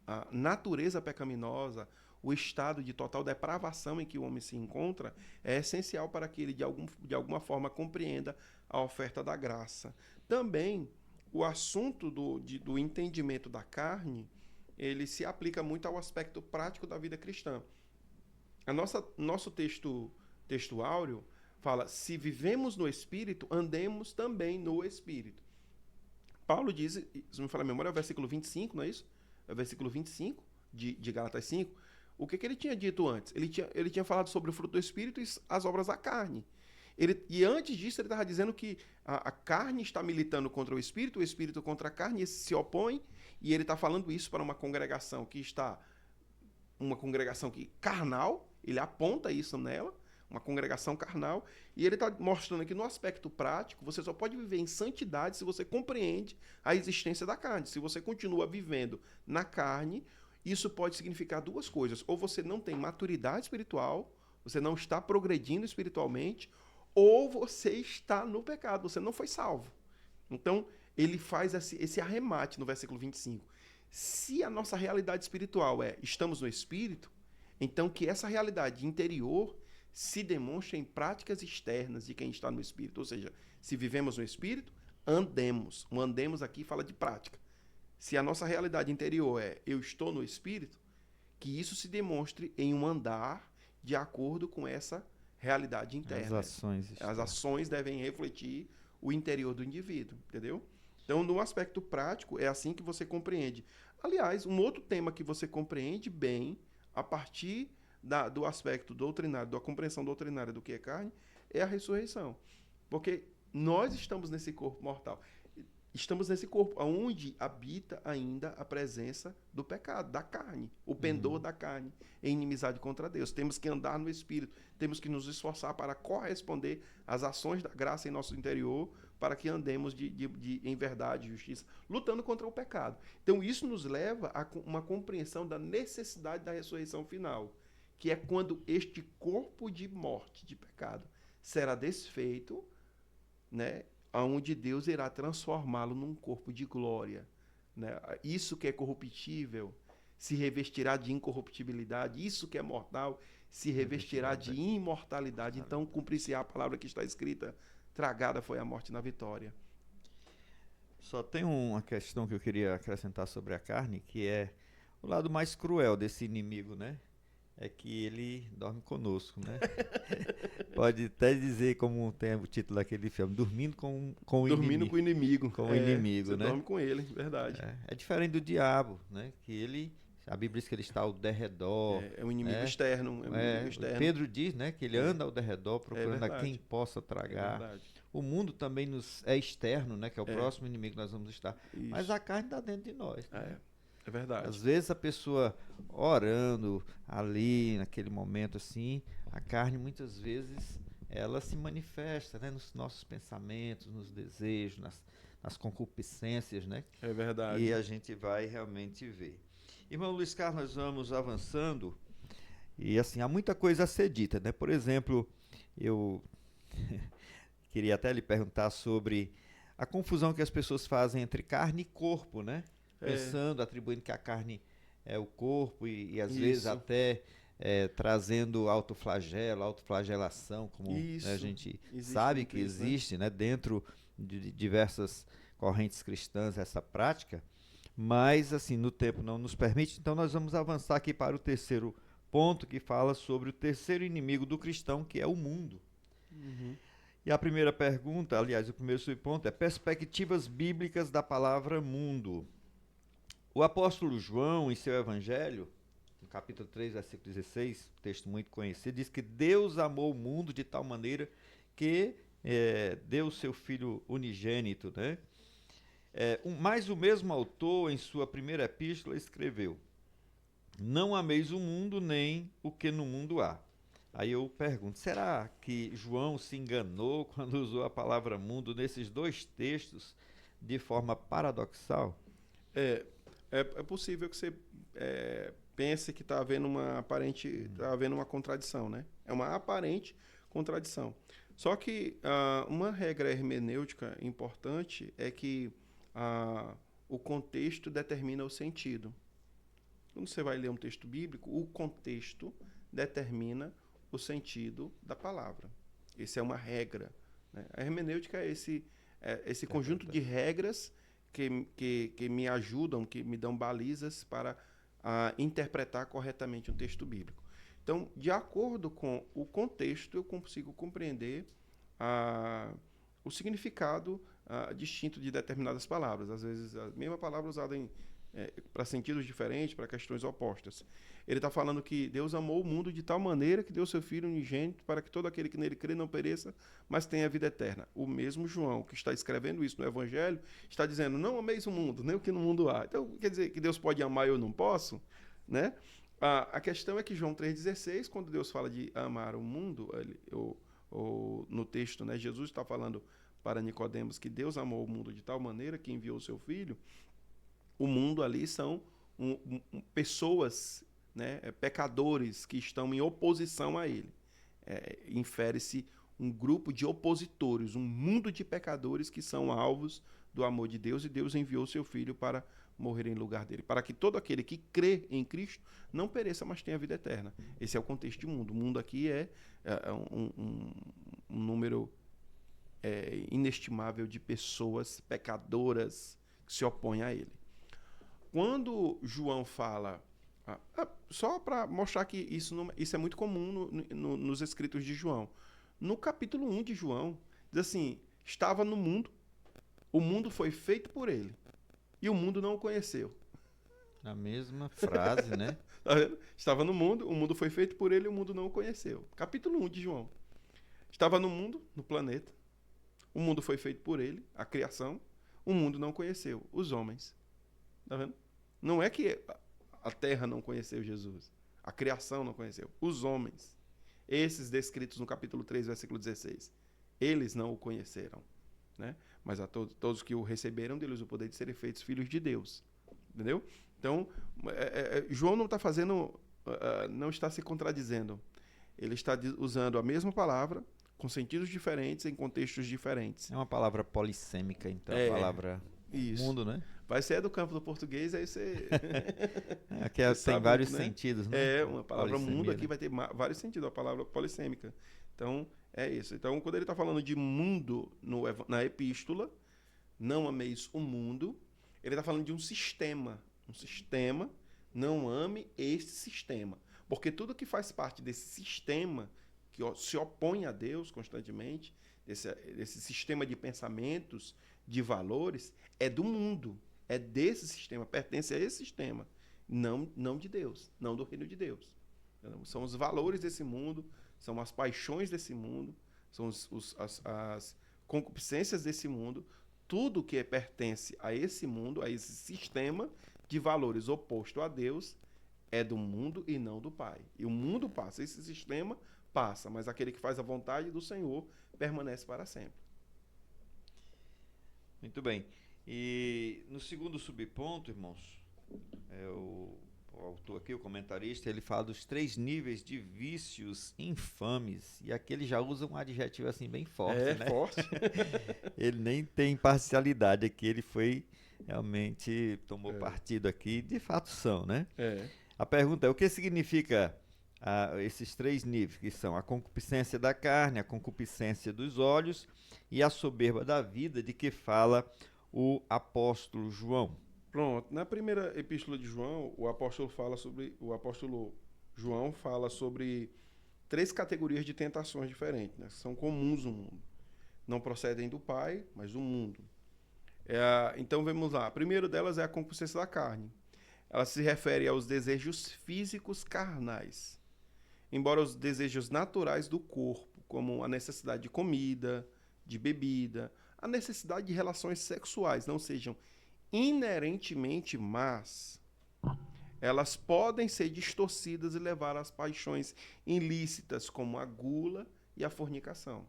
a natureza pecaminosa, o estado de total depravação em que o homem se encontra, é essencial para que ele, de alguma forma, compreenda a oferta da graça. Também, o assunto do entendimento da carne, ele se aplica muito ao aspecto prático da vida cristã. Nosso texto áureo fala, se vivemos no Espírito, andemos também no Espírito. Paulo diz, se me falar a memória, é o versículo 25, não é isso? É o versículo 25 de Gálatas 5. O que ele tinha dito antes? Ele tinha falado sobre o fruto do Espírito e as obras da carne. E antes disso, ele estava dizendo que a carne está militando contra o Espírito contra a carne, e esse se opõe, e ele está falando isso para uma congregação carnal, ele aponta isso nela, uma congregação carnal, e ele está mostrando que no aspecto prático, você só pode viver em santidade se você compreende a existência da carne. Se você continua vivendo na carne, isso pode significar duas coisas. Ou você não tem maturidade espiritual, você não está progredindo espiritualmente, ou você está no pecado, você não foi salvo. Então, ele faz esse arremate no versículo 25. Se a nossa realidade espiritual estamos no Espírito, então que essa realidade interior se demonstre em práticas externas de quem está no Espírito. Ou seja, se vivemos no Espírito, andemos. O andemos aqui fala de prática. Se a nossa realidade interior eu estou no Espírito, que isso se demonstre em um andar de acordo com essa realidade interna. As ações devem refletir o interior do indivíduo, entendeu? Então, no aspecto prático, é assim que você compreende. Aliás, um outro tema que você compreende bem, a partir do aspecto doutrinário, da compreensão doutrinária do que é carne, é a ressurreição. Porque nós estamos nesse corpo mortal. Estamos nesse corpo onde habita ainda a presença do pecado, da carne, o pendor da carne, em inimizade contra Deus. Temos que andar no Espírito, temos que nos esforçar para corresponder às ações da graça em nosso interior, para que andemos em verdade e justiça, lutando contra o pecado. Então, isso nos leva a uma compreensão da necessidade da ressurreição final, que é quando este corpo de morte, de pecado, será desfeito, né? Onde Deus irá transformá-lo num corpo de glória. Né? Isso que é corruptível se revestirá de incorruptibilidade, isso que é mortal se revestirá de imortalidade. Então, cumprir-se a palavra que está escrita, tragada foi a morte na vitória. Só tem uma questão que eu queria acrescentar sobre a carne, que é o lado mais cruel desse inimigo, né? É que ele dorme conosco, né? Pode até dizer, como tem o título daquele filme, dormindo com o inimigo. Dormindo com o inimigo. Com o inimigo, você né? dorme com ele, verdade. É diferente do diabo, né? Que a Bíblia diz que ele está ao derredor. É um inimigo externo. Pedro diz, né, que ele anda ao derredor procurando a quem possa tragar. O mundo também é externo, né? Que é o próximo inimigo que nós vamos estar. Isso. Mas a carne está dentro de nós. Né? É verdade. Às vezes a pessoa orando ali, naquele momento assim, a carne muitas vezes ela se manifesta, né, nos nossos pensamentos, nos desejos, nas concupiscências, né? É verdade. E a gente vai realmente ver. Irmão Luiz Carlos, nós vamos avançando e assim, há muita coisa a ser dita, né? Por exemplo, eu queria até lhe perguntar sobre a confusão que as pessoas fazem entre carne e corpo, né? Pensando, atribuindo que a carne é o corpo e às vezes até trazendo autoflagelação, como a gente sabe que existe, né, dentro de diversas correntes cristãs essa prática, mas assim, no tempo não nos permite, então nós vamos avançar aqui para o terceiro ponto, que fala sobre o terceiro inimigo do cristão, que é o mundo. E a primeira pergunta, aliás, o primeiro subponto é perspectivas bíblicas da palavra mundo. O apóstolo João, em seu evangelho, no capítulo 3, versículo 16, texto muito conhecido, diz que Deus amou o mundo de tal maneira que deu o seu Filho unigênito, né? Mas o mesmo autor, em sua primeira epístola, escreveu: não ameis o mundo, nem o que no mundo há. Aí eu pergunto, será que João se enganou quando usou a palavra mundo nesses dois textos de forma paradoxal? É possível que você pense que está havendo uma contradição, né? É uma aparente contradição. Só que uma regra hermenêutica importante é que o contexto determina o sentido. Quando você vai ler um texto bíblico, o contexto determina o sentido da palavra. Essa é uma regra, né? A hermenêutica é esse conjunto de regras que me ajudam, que me dão balizas para interpretar corretamente um texto bíblico. Então, de acordo com o contexto, eu consigo compreender o significado distinto de determinadas palavras. Às vezes, a mesma palavra usada para sentidos diferentes, para questões opostas. Ele está falando que Deus amou o mundo de tal maneira que deu seu Filho unigênito para que todo aquele que nele crê não pereça, mas tenha a vida eterna. O mesmo João, que está escrevendo isso no Evangelho, está dizendo, não ameis o mundo, nem o que no mundo há. Então, quer dizer que Deus pode amar e eu não posso? Né? A questão é que João 3,16, quando Deus fala de amar o mundo, no texto, né, Jesus está falando para Nicodemos que Deus amou o mundo de tal maneira que enviou o seu Filho. O mundo ali são pessoas, né, pecadores que estão em oposição a ele. Infere-se um grupo de opositores, um mundo de pecadores que são alvos do amor de Deus, e Deus enviou seu Filho para morrer em lugar dele, para que todo aquele que crê em Cristo não pereça, mas tenha vida eterna. Esse é o contexto de mundo. O mundo aqui é um número inestimável de pessoas pecadoras que se opõem a ele. Quando João fala, só para mostrar que isso é muito comum nos escritos de João, no capítulo 1 de João, diz assim, estava no mundo, o mundo foi feito por ele, e o mundo não o conheceu. Na mesma frase, né? Tá vendo? Estava no mundo, o mundo foi feito por ele, e o mundo não o conheceu. Capítulo 1 de João. Estava no mundo, no planeta, o mundo foi feito por ele, a criação, o mundo não conheceu, os homens. Tá vendo? Não é que a terra não conheceu Jesus, a criação não conheceu, os homens, esses descritos no capítulo 3, versículo 16, eles não o conheceram, né? Mas a todos que o receberam, deles o poder de serem feitos filhos de Deus, entendeu? Então, João não está não está se contradizendo, ele está usando a mesma palavra, com sentidos diferentes, em contextos diferentes. É uma palavra polissêmica, então, a palavra isso. Mundo, né? Vai ser do campo do português, aí você... Aqui tem vários sentidos, né? Uma palavra mundo aqui vai ter vários sentidos, a palavra polissêmica. Então, é isso. Então, quando ele está falando de mundo na epístola, não ameis o mundo, ele está falando de um sistema. Um sistema, não ame este sistema. Porque tudo que faz parte desse sistema, que se opõe a Deus constantemente, esse sistema de pensamentos, de valores, é do mundo. É desse sistema, pertence a esse sistema, não de Deus, não do reino de Deus. São os valores desse mundo, são as paixões desse mundo, são as concupiscências desse mundo, tudo que pertence a esse mundo, a esse sistema de valores oposto a Deus, é do mundo e não do Pai. E o mundo passa, esse sistema passa, mas aquele que faz a vontade do Senhor permanece para sempre. Muito bem. E no segundo subponto, irmãos, o autor aqui, o comentarista, ele fala dos 3 níveis de vícios infames. E aqui ele já usa um adjetivo assim bem forte, né? Forte. Ele nem tem parcialidade aqui, ele realmente tomou partido aqui, de fato são, né? A pergunta é, o que significa esses 3 níveis, que são a concupiscência da carne, a concupiscência dos olhos e a soberba da vida, de que fala o apóstolo João? Pronto. Na primeira epístola de João, o apóstolo João fala sobre 3 categorias de tentações diferentes, né? São comuns no mundo. Não procedem do Pai, mas do mundo. Então, vamos lá. A primeira delas é a concupiscência da carne. Ela se refere aos desejos físicos carnais. Embora os desejos naturais do corpo, como a necessidade de comida, de bebida, a necessidade de relações sexuais não sejam inerentemente más, elas podem ser distorcidas e levar às paixões ilícitas, como a gula e a fornicação.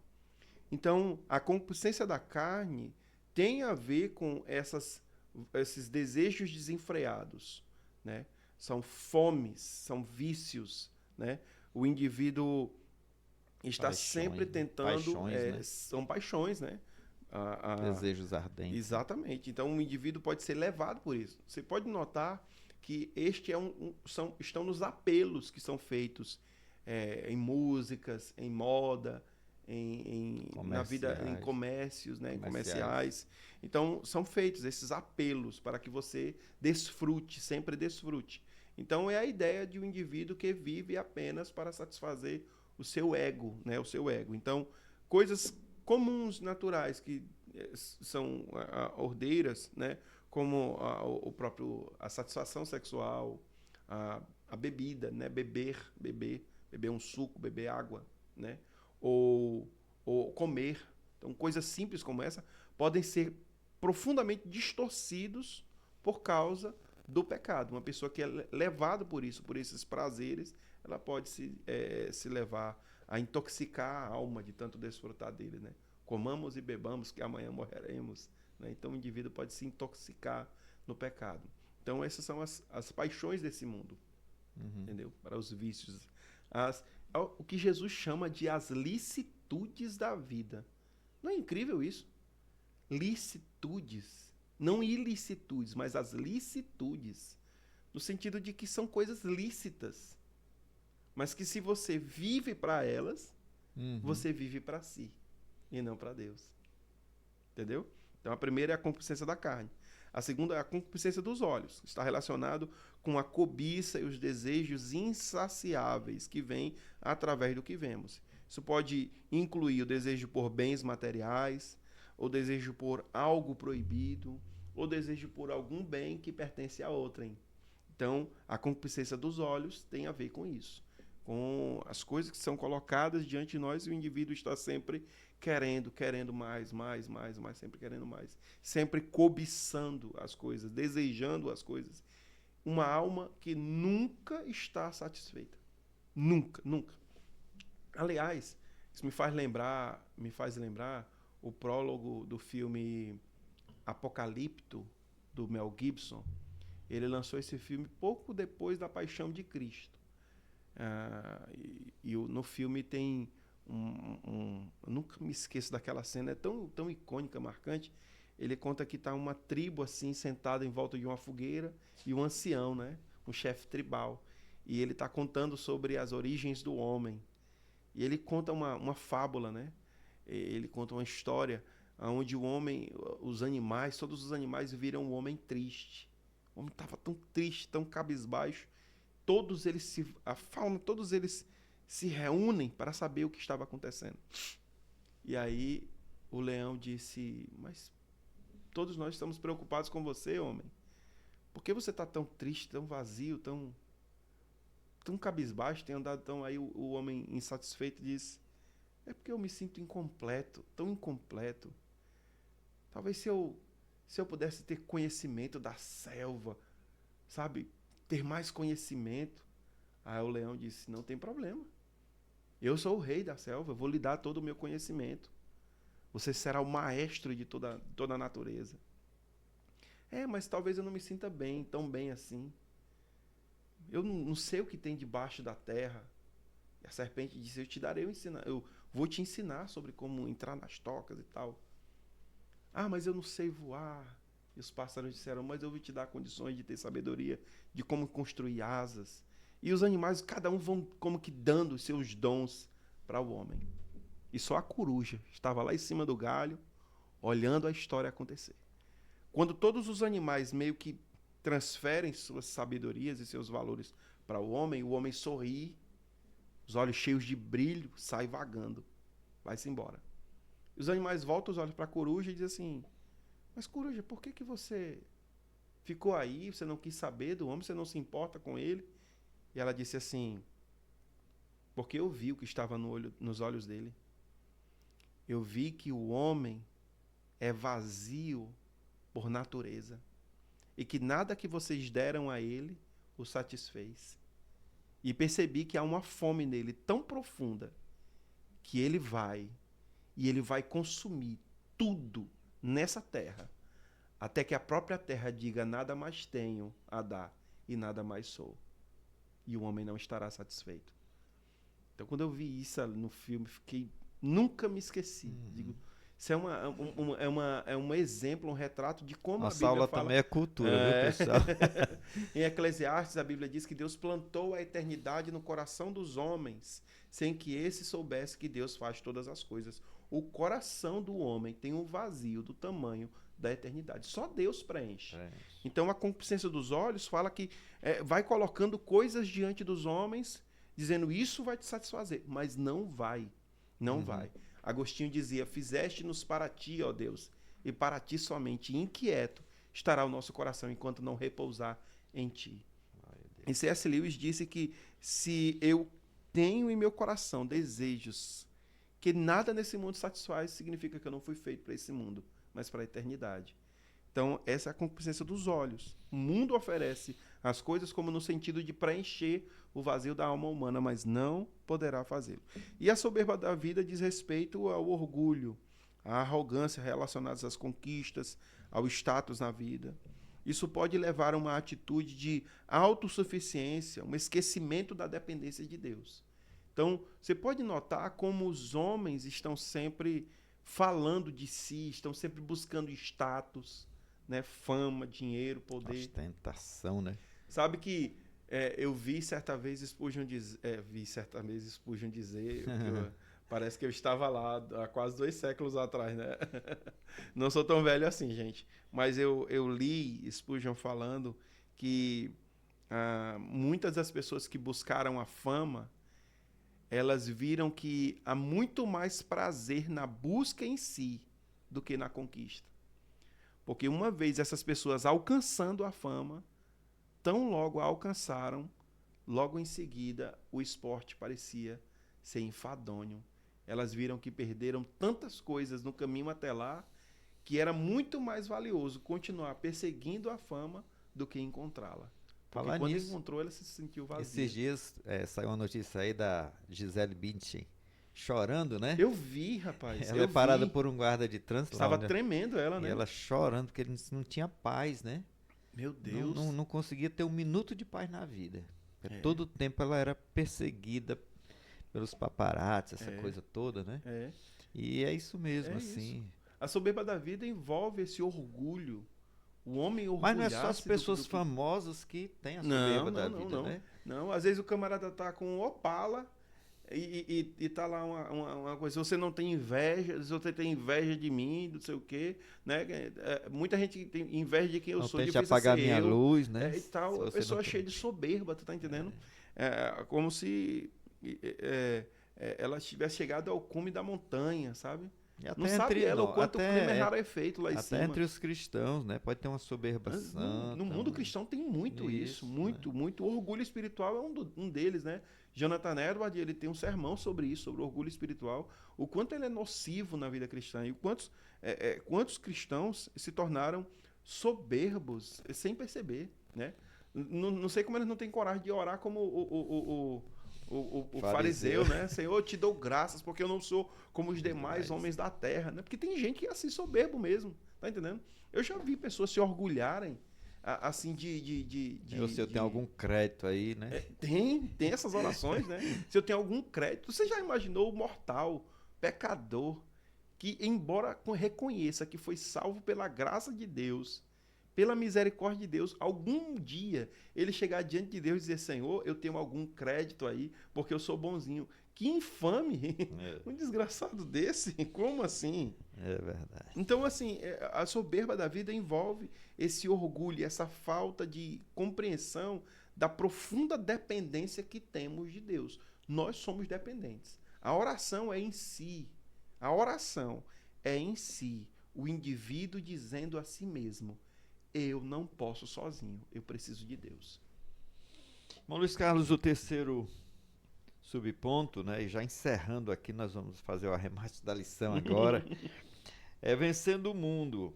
Então, a concupiscência da carne tem a ver com esses desejos desenfreados, né? São fomes, são vícios, né? O indivíduo está sempre tentando... paixões, né? São paixões, né? Desejos ardentes. Exatamente. Então, o indivíduo pode ser levado por isso. Você pode notar que este estão nos apelos que são feitos em músicas, em moda, na vida, em comércios, né? Em comerciais. Então, são feitos esses apelos para que você desfrute, sempre desfrute. Então, é a ideia de um indivíduo que vive apenas para satisfazer o seu ego, né? O seu ego. Então, coisas comuns, naturais, que são ordeiras, né? Como a satisfação sexual, a bebida, né? Beber um suco, beber água, né? Ou comer. Então, coisas simples como essa podem ser profundamente distorcidos por causa do pecado. Uma pessoa que é levada por isso, por esses prazeres, ela pode se levar a intoxicar a alma de tanto desfrutar dele, né? Comamos e bebamos que amanhã morreremos, né? Então o indivíduo pode se intoxicar no pecado. Então essas são as paixões desse mundo, entendeu? Para os vícios. O que Jesus chama de as licitudes da vida. Não é incrível isso? Licitudes. Não ilicitudes, mas as licitudes. No sentido de que são coisas lícitas. Mas que se você vive para elas, você vive para si e não para Deus. Entendeu? Então a primeira é a concupiscência da carne. A segunda é a concupiscência dos olhos. Está relacionado com a cobiça e os desejos insaciáveis que vêm através do que vemos. Isso pode incluir o desejo por bens materiais, o desejo por algo proibido, ou desejo por algum bem que pertence a outrem. Então, a concupiscência dos olhos tem a ver com isso. Com as coisas que são colocadas diante de nós, e o indivíduo está sempre querendo mais, sempre querendo mais. Sempre cobiçando as coisas, desejando as coisas. Uma alma que nunca está satisfeita. Nunca, nunca. Aliás, isso me faz lembrar o prólogo do filme Apocalipto, do Mel Gibson. Ele lançou esse filme pouco depois da Paixão de Cristo. No filme tem eu nunca me esqueço daquela cena, é tão icônica, marcante. Ele conta que está uma tribo assim sentada em volta de uma fogueira e um ancião, né, um chefe tribal, e ele está contando sobre as origens do homem. E ele conta uma fábula, né? Ele conta uma história onde o homem, todos os animais viram o homem triste. O homem estava tão triste, tão cabisbaixo. Todos eles se reúnem para saber o que estava acontecendo. E aí o leão disse: mas todos nós estamos preocupados com você, homem. Por que você está tão triste, tão vazio, tão cabisbaixo, tem andado tão... Aí o homem insatisfeito disse: é porque eu me sinto incompleto, tão incompleto. Talvez se eu pudesse ter conhecimento da selva, sabe, ter mais conhecimento. Aí o leão disse: não tem problema. Eu sou o rei da selva, eu vou lhe dar todo o meu conhecimento. Você será o maestro de toda a natureza. Mas talvez eu não me sinta tão bem assim. Eu não sei o que tem debaixo da terra. E a serpente disse: eu vou te ensinar sobre como entrar nas tocas e tal. Mas eu não sei voar. E os pássaros disseram: mas eu vou te dar condições de ter sabedoria, de como construir asas. E os animais, cada um vão como que dando os seus dons para o homem. E só a coruja estava lá em cima do galho, olhando a história acontecer. Quando todos os animais meio que transferem suas sabedorias e seus valores para o homem sorri, os olhos cheios de brilho, sai vagando, vai-se embora. E os animais voltam os olhos para a coruja e dizem assim: mas coruja, por que você ficou aí? Você não quis saber do homem, você não se importa com ele? E ela disse assim: porque eu vi o que estava nos olhos dele. Eu vi que o homem é vazio por natureza e que nada que vocês deram a ele o satisfez. E percebi que há uma fome nele tão profunda que ele vai consumir tudo nessa terra, até que a própria terra diga: nada mais tenho a dar e nada mais sou. E o homem não estará satisfeito. Então, quando eu vi isso ali no filme, nunca me esqueci. Digo, isso é um exemplo, um retrato de como Nossa a Bíblia aula fala. também é cultura, viu, pessoal? Em Eclesiastes, a Bíblia diz que Deus plantou a eternidade no coração dos homens, sem que esse soubesse que Deus faz todas as coisas. O coração do homem tem um vazio do tamanho da eternidade. Só Deus preenche. Então, a concupiscência dos olhos fala que vai colocando coisas diante dos homens, dizendo isso vai te satisfazer, mas não vai. Não vai. Agostinho dizia, fizeste-nos para ti, ó Deus, e para ti somente, inquieto estará o nosso coração enquanto não repousar em ti. E C.S. Lewis disse que se eu tenho em meu coração desejos que nada nesse mundo satisfaz, significa que eu não fui feito para esse mundo, mas para a eternidade. Então, essa é a concupiscência dos olhos. O mundo oferece as coisas como no sentido de preencher o vazio da alma humana, mas não poderá fazê-lo. E a soberba da vida diz respeito ao orgulho, à arrogância relacionadas às conquistas, ao status na vida. Isso pode levar a uma atitude de autossuficiência, um esquecimento da dependência de Deus. Então, você pode notar como os homens estão sempre falando de si, estão sempre buscando status, né? Fama, dinheiro, poder. Ostentação, né? Sabe que eu vi certa vez Spurgeon dizer parece que eu estava lá há quase 2 séculos atrás, né? Não sou tão velho assim, gente. Mas eu li Spurgeon falando que muitas das pessoas que buscaram a fama, elas viram que há muito mais prazer na busca em si do que na conquista. Porque uma vez essas pessoas alcançando a fama, tão logo a alcançaram, logo em seguida o esporte parecia ser enfadonho. Elas viram que perderam tantas coisas no caminho até lá, que era muito mais valioso continuar perseguindo a fama do que encontrá-la. Porque Falar quando nisso, encontrou, ela se sentiu vazia. esses dias saiu uma notícia aí da Gisele Bündchen chorando, né? Eu vi, rapaz. Ela é parada por um guarda de trânsito. Estava tremendo ela, né? E ela chorando porque ele não tinha paz, né? Meu Deus. Não conseguia ter um minuto de paz na vida. Todo o tempo ela era perseguida pelos paparazzi, essa coisa toda, né? E é isso mesmo, assim. Isso. A soberba da vida envolve esse orgulho. O homem orgulhoso. Mas não é só as pessoas famosas que têm a soberba da vida, né? Não, às vezes o camarada tá com um Opala e tá lá uma coisa, você não tem inveja, você tem inveja de mim, não sei o quê, né? Muita gente tem inveja de quem eu sou, de apagar minha luz, né? E tal, a pessoa cheia de soberba, tu tá entendendo? Como se ela tivesse chegado ao cume da montanha, sabe? Não sabe ela o quanto o crime é feito lá em cima. Até entre os cristãos, né? Pode ter uma soberba santa. No mundo cristão tem muito isso, muito, né? Muito. O orgulho espiritual é um deles, né? Jonathan Edwards, ele tem um sermão sobre isso, sobre o orgulho espiritual, o quanto ele é nocivo na vida cristã e quantos cristãos se tornaram soberbos sem perceber, né? Não sei como eles não têm coragem de orar como o fariseu, né? Senhor, eu te dou graças porque eu não sou como os demais homens da terra, né? Porque tem gente que é assim, soberbo mesmo, tá entendendo? Eu já vi pessoas se orgulharem assim Se eu tenho algum crédito aí, né? Tem essas orações, né? Se eu tenho algum crédito, você já imaginou o mortal, pecador, que embora reconheça que foi salvo pela graça de Deus, pela misericórdia de Deus, algum dia ele chegar diante de Deus e dizer, Senhor, eu tenho algum crédito aí, porque eu sou bonzinho. Que infame! Um desgraçado desse? Como assim? É verdade. Então, assim, a soberba da vida envolve esse orgulho, essa falta de compreensão da profunda dependência que temos de Deus. Nós somos dependentes. A oração é em si. A oração é em si o indivíduo dizendo a si mesmo, eu não posso sozinho, eu preciso de Deus. Bom, Luiz Carlos, o terceiro subponto, né, e já encerrando aqui, nós vamos fazer o arremate da lição agora, vencendo o mundo.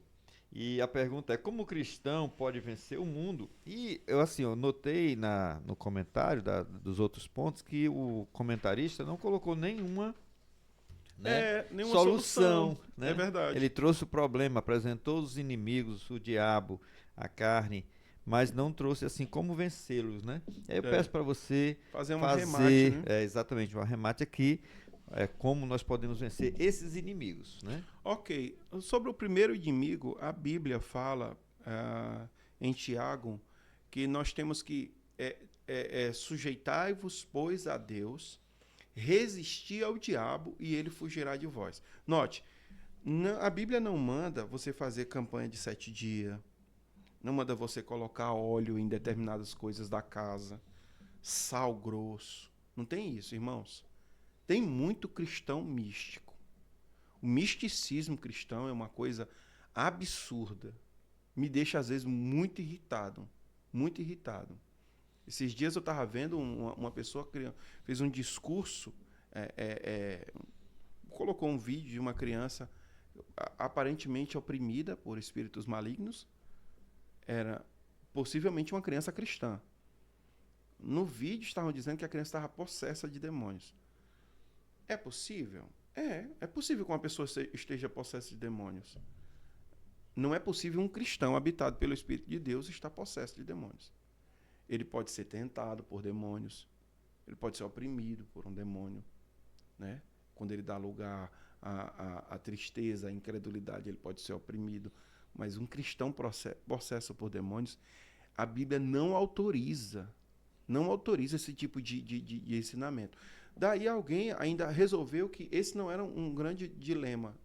E a pergunta é, como o cristão pode vencer o mundo? E eu notei no comentário dos outros pontos que o comentarista não colocou nenhuma solução, né? É verdade. Ele trouxe o problema, apresentou os inimigos, o diabo, a carne, mas não trouxe assim como vencê-los, né? E aí eu É. peço para você Fazer um fazer, arremate, né? exatamente, um arremate aqui, como nós podemos vencer esses inimigos, né? Ok. Sobre o primeiro inimigo, a Bíblia fala em Tiago que nós temos que sujeitai-vos, pois, a Deus, resistir ao diabo e ele fugirá de vós. Note, a Bíblia não manda você fazer campanha de 7 dias, não manda você colocar óleo em determinadas coisas da casa, sal grosso. Não tem isso, irmãos. Tem muito cristão místico. O misticismo cristão é uma coisa absurda. Me deixa, às vezes, muito irritado. Muito irritado. Esses dias eu estava vendo uma pessoa que fez um discurso, colocou um vídeo de uma criança aparentemente oprimida por espíritos malignos. Era possivelmente uma criança cristã. No vídeo estavam dizendo que a criança estava possessa de demônios. É possível? É possível que uma pessoa esteja possessa de demônios. Não é possível um cristão habitado pelo Espírito de Deus estar possesso de demônios. Ele pode ser tentado por demônios, ele pode ser oprimido por um demônio, né? Quando ele dá lugar à tristeza, à incredulidade, ele pode ser oprimido. Mas um cristão possesso por demônios, a Bíblia não autoriza esse tipo de ensinamento. Daí alguém ainda resolveu que esse não era um grande dilema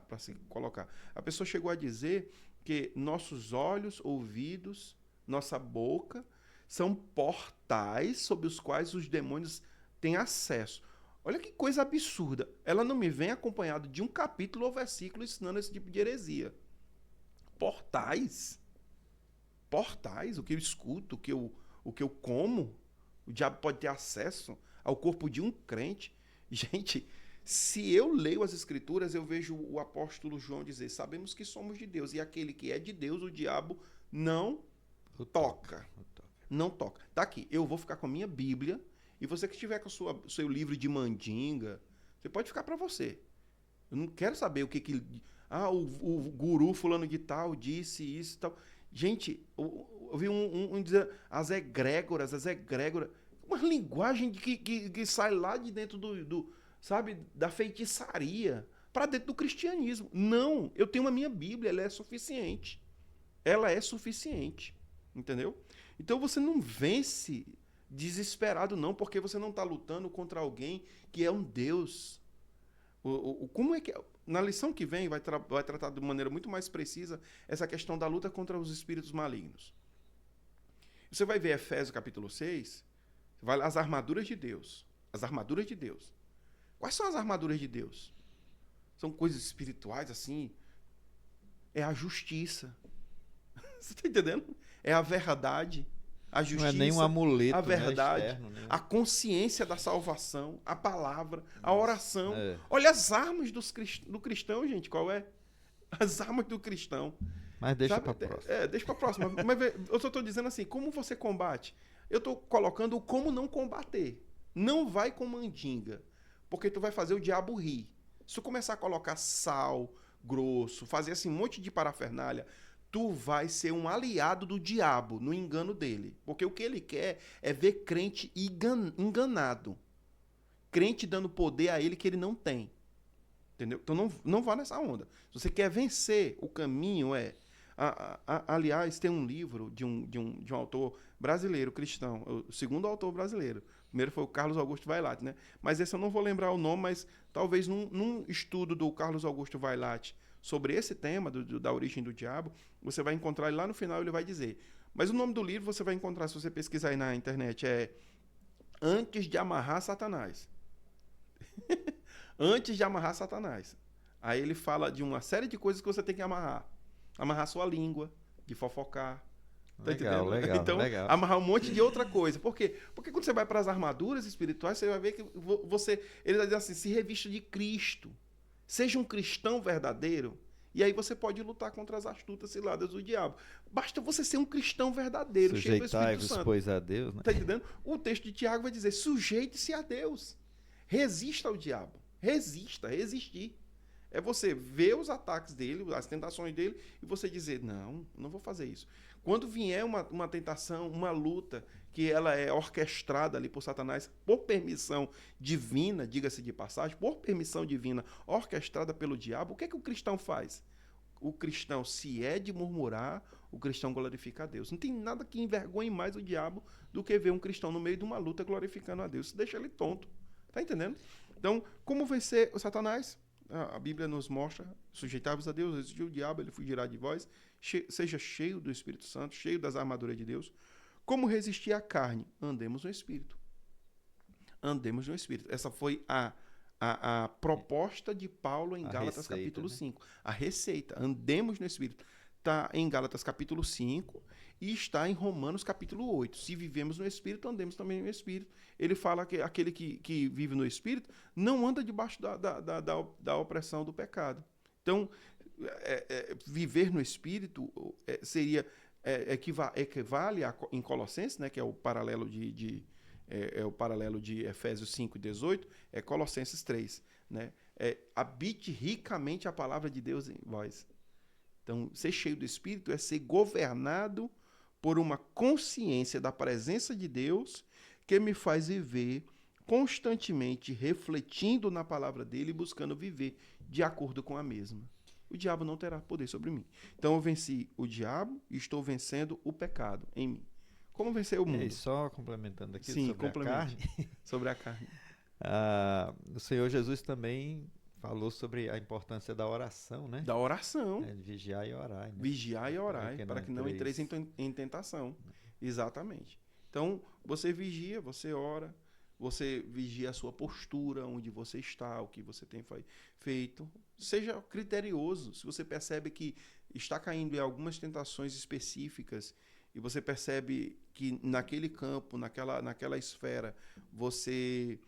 para se colocar. A pessoa chegou a dizer que nossos olhos, ouvidos, nossa boca são portais sobre os quais os demônios têm acesso. Olha que coisa absurda. Ela não me vem acompanhado de um capítulo ou versículo ensinando esse tipo de heresia. Portais? Portais? O que eu escuto, o que eu como? O diabo pode ter acesso ao corpo de um crente? Gente, se eu leio as Escrituras, eu vejo o apóstolo João dizer: sabemos que somos de Deus, e aquele que é de Deus, o diabo não toca. Não toca. Tá aqui, eu vou ficar com a minha Bíblia, e você que estiver com o seu livro de mandinga, você pode ficar para você. Eu não quero saber o que o guru fulano de tal disse isso e tal. Gente, eu vi um dizer as egrégoras, uma linguagem que sai lá de dentro sabe, da feitiçaria para dentro do cristianismo. Não, eu tenho a minha Bíblia, ela é suficiente. Ela é suficiente, entendeu? Então você não vence desesperado não, porque você não está lutando contra alguém que é um Deus. Como é que na lição que vem vai tratar de maneira muito mais precisa essa questão da luta contra os espíritos malignos. Você vai ver Efésios capítulo 6, vai lá as armaduras de Deus. As armaduras de Deus. Quais são as armaduras de Deus? São coisas espirituais assim. É a justiça. Você está entendendo? É a verdade. A justiça, não é nem um amuleto, a verdade, né, externo, né? A consciência da salvação, a palavra, a oração. É. Olha as armas do cristão, gente, qual é? As armas do cristão. Mas deixa para próxima. Deixa para próxima. Mas eu só estou dizendo assim, como você combate? Eu estou colocando o como não combater. Não vai com mandinga, porque tu vai fazer o diabo rir. Se tu começar a colocar sal grosso, fazer assim um monte de parafernália, tu vai ser um aliado do diabo no engano dele. Porque o que ele quer é ver crente enganado. Crente dando poder a ele que ele não tem. Entendeu? Então não vá nessa onda. Se você quer vencer, o caminho é... aliás, tem um livro de um autor brasileiro, cristão. O segundo autor brasileiro. O primeiro foi o Carlos Augusto Vailate, né? Mas esse eu não vou lembrar o nome, mas talvez num estudo do Carlos Augusto Vailate sobre esse tema da origem do diabo, você vai encontrar ele lá no final, ele vai dizer. Mas o nome do livro você vai encontrar, se você pesquisar aí na internet, é Antes de Amarrar Satanás. Antes de amarrar Satanás. Aí ele fala de uma série de coisas que você tem que amarrar. Amarrar sua língua, de fofocar. Tá entendendo? Legal, então, legal. amarrar um monte de outra coisa. Por quê? Porque quando você vai para as armaduras espirituais, você vai ver que ele vai dizer assim, se revista de Cristo. Seja um cristão verdadeiro, e aí você pode lutar contra as astutas ciladas do diabo. Basta você ser um cristão verdadeiro, cheio do Espírito Santo. Pois a Deus, né? Tá entendendo? O texto de Tiago vai dizer, sujeite-se a Deus. Resista ao diabo. Resistir. É você ver os ataques dele, as tentações dele, e você dizer, não vou fazer isso. Quando vier uma tentação, uma luta, que ela é orquestrada ali por Satanás, por permissão divina, diga-se de passagem, por permissão divina, orquestrada pelo diabo, o que é que o cristão faz? O cristão, se é de murmurar, o cristão glorifica a Deus. Não tem nada que envergonhe mais o diabo do que ver um cristão no meio de uma luta glorificando a Deus. Isso deixa ele tonto. Tá entendendo? Então, como vencer o Satanás? A Bíblia nos mostra, sujeitai-vos a Deus, resistir o diabo, ele fugirá de vós, seja cheio do Espírito Santo, cheio das armaduras de Deus. Como resistir à carne? Andemos no Espírito. Andemos no Espírito. Essa foi a proposta de Paulo em Gálatas capítulo 5. A receita. Andemos no Espírito. Está em Gálatas capítulo 5 e está em Romanos capítulo 8. Se vivemos no Espírito, andemos também no Espírito. Ele fala que aquele que vive no Espírito não anda debaixo da opressão do pecado. Então, viver no Espírito equivale em Colossenses, né, que é o paralelo o paralelo de Efésios 5:18, é Colossenses 3. Né? Habite ricamente a palavra de Deus em vós. Então, ser cheio do Espírito é ser governado por uma consciência da presença de Deus que me faz viver constantemente refletindo na palavra dele e buscando viver de acordo com a mesma. O diabo não terá poder sobre mim. Então, eu venci o diabo e estou vencendo o pecado em mim. Como vencer o mundo? E só complementando aqui sobre a carne. Sobre a carne. O Senhor Jesus também falou sobre a importância da oração, né? Da oração. De vigiar e orar. Né? Vigiar e orar, para que não entreis em tentação. Exatamente. Então, você vigia, você ora, você vigia a sua postura, onde você está, o que você tem feito. Seja criterioso. Se você percebe que está caindo em algumas tentações específicas e você percebe que naquele campo, naquela esfera, você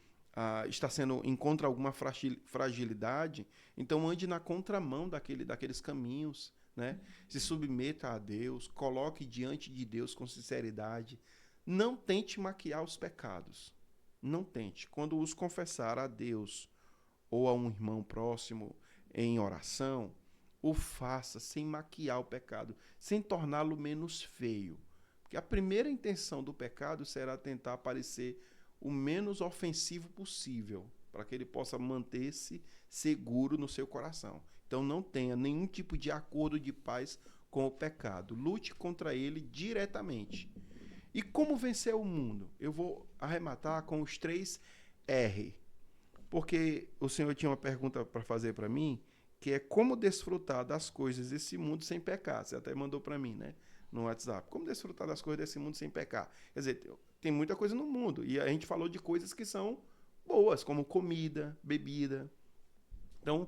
encontra alguma fragilidade, então ande na contramão daqueles caminhos, né? Se submeta a Deus, coloque diante de Deus com sinceridade. Não tente maquiar os pecados. Não tente. Quando os confessar a Deus ou a um irmão próximo em oração, o faça sem maquiar o pecado, sem torná-lo menos feio. Porque a primeira intenção do pecado será tentar parecer o menos ofensivo possível, para que ele possa manter-se seguro no seu coração. Então não tenha nenhum tipo de acordo de paz com o pecado. Lute contra ele diretamente. E como vencer o mundo? Eu vou arrematar com os 3 R. Porque o senhor tinha uma pergunta para fazer para mim, que é como desfrutar das coisas desse mundo sem pecar. Você até mandou para mim, né, no WhatsApp. Como desfrutar das coisas desse mundo sem pecar? Quer dizer, tem muita coisa no mundo. E a gente falou de coisas que são boas, como comida, bebida. Então,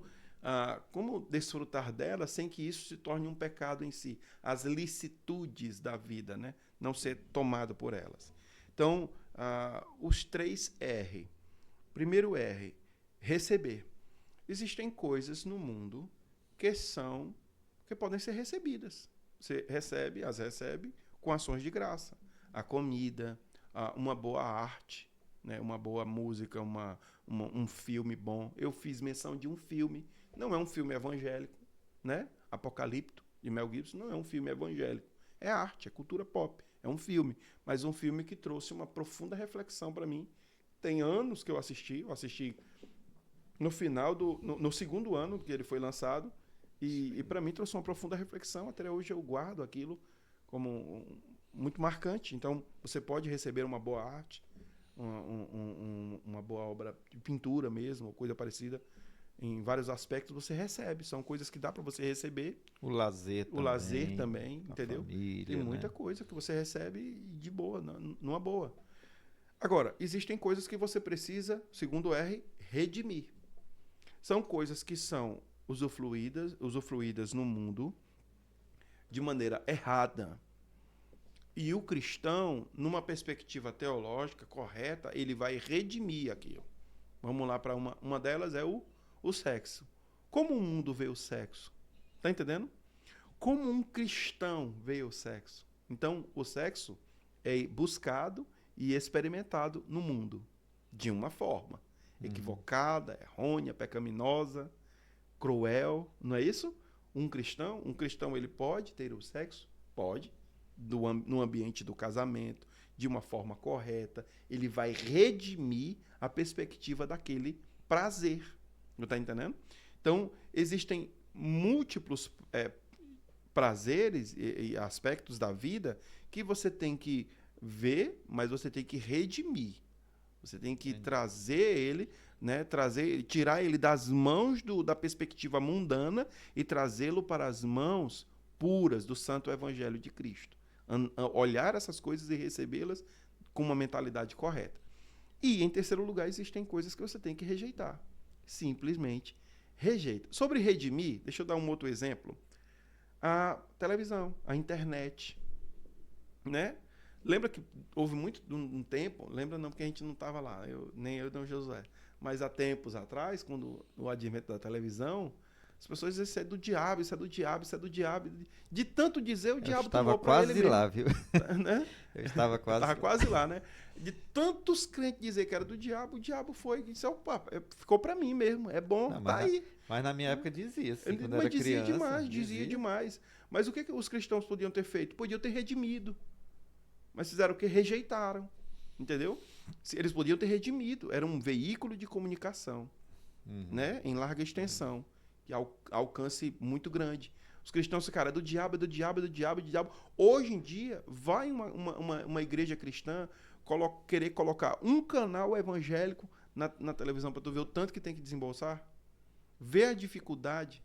como desfrutar delas sem que isso se torne um pecado em si? As licitudes da vida, né? Não ser tomado por elas. Então, os 3 R. Primeiro R, receber. Existem coisas no mundo que podem ser recebidas. Você as recebe com ações de graça. A comida, uma boa arte, né? Uma boa música, um filme bom. Eu fiz menção de um filme, não é um filme evangélico, né? Apocalipto, de Mel Gibson, não é um filme evangélico. É arte, é cultura pop, é um filme. Mas um filme que trouxe uma profunda reflexão para mim. Tem anos que eu assisti no final no segundo ano que ele foi lançado, e para mim trouxe uma profunda reflexão. Até hoje eu guardo aquilo como muito marcante. Então, você pode receber uma boa arte, uma boa obra de pintura mesmo, coisa parecida, em vários aspectos você recebe. São coisas que dá para você receber. O lazer também, entendeu? Família, tem muita coisa que você recebe de boa, numa boa. Agora, existem coisas que você precisa, segundo R, redimir. São coisas que são usufruídas no mundo de maneira errada. E o cristão, numa perspectiva teológica correta, ele vai redimir aquilo. Vamos lá para uma delas, é o sexo. Como o mundo vê o sexo? Tá entendendo? Como um cristão vê o sexo? Então, o sexo é buscado e experimentado no mundo de uma forma equivocada, errônea, pecaminosa. cruel, não é isso? Um cristão ele pode ter o sexo? Pode, no ambiente do casamento, de uma forma correta, ele vai redimir a perspectiva daquele prazer, não está entendendo? Então, existem múltiplos prazeres e aspectos da vida que você tem que ver, mas você tem que redimir. Você tem que trazer ele, né, tirar ele das mãos da perspectiva mundana e trazê-lo para as mãos puras do Santo Evangelho de Cristo. Olhar essas coisas e recebê-las com uma mentalidade correta. E, em terceiro lugar, existem coisas que você tem que rejeitar. Simplesmente rejeita. Sobre redimir, deixa eu dar um outro exemplo. A televisão, a internet, né? Lembra que houve muito um tempo, lembra não, porque a gente não estava lá, nem eu nem o Josué, mas há tempos atrás, quando o advento da televisão, as pessoas diziam, isso é do diabo, isso é do diabo, isso é do diabo. De tanto dizer, o diabo tomou para ele mesmo. Eu estava quase lá, viu? Né? Eu estava quase lá, né? De tantos crentes dizer que era do diabo, o diabo foi e disse, opa, ficou para mim mesmo, é bom, não, tá aí. Mas na minha época dizia, assim, quando mas era dizia criança. Demais, dizia demais. Mas o que os cristãos podiam ter feito? Podiam ter redimido. Mas fizeram o que? Rejeitaram. Entendeu? Eles podiam ter redimido. Era um veículo de comunicação, né? Em larga extensão. E alcance muito grande. Os cristãos ficaram, é do diabo, é do diabo, é do diabo, é do diabo. Hoje em dia, vai uma igreja cristã querer colocar um canal evangélico na televisão para tu ver o tanto que tem que desembolsar? Vê a dificuldade.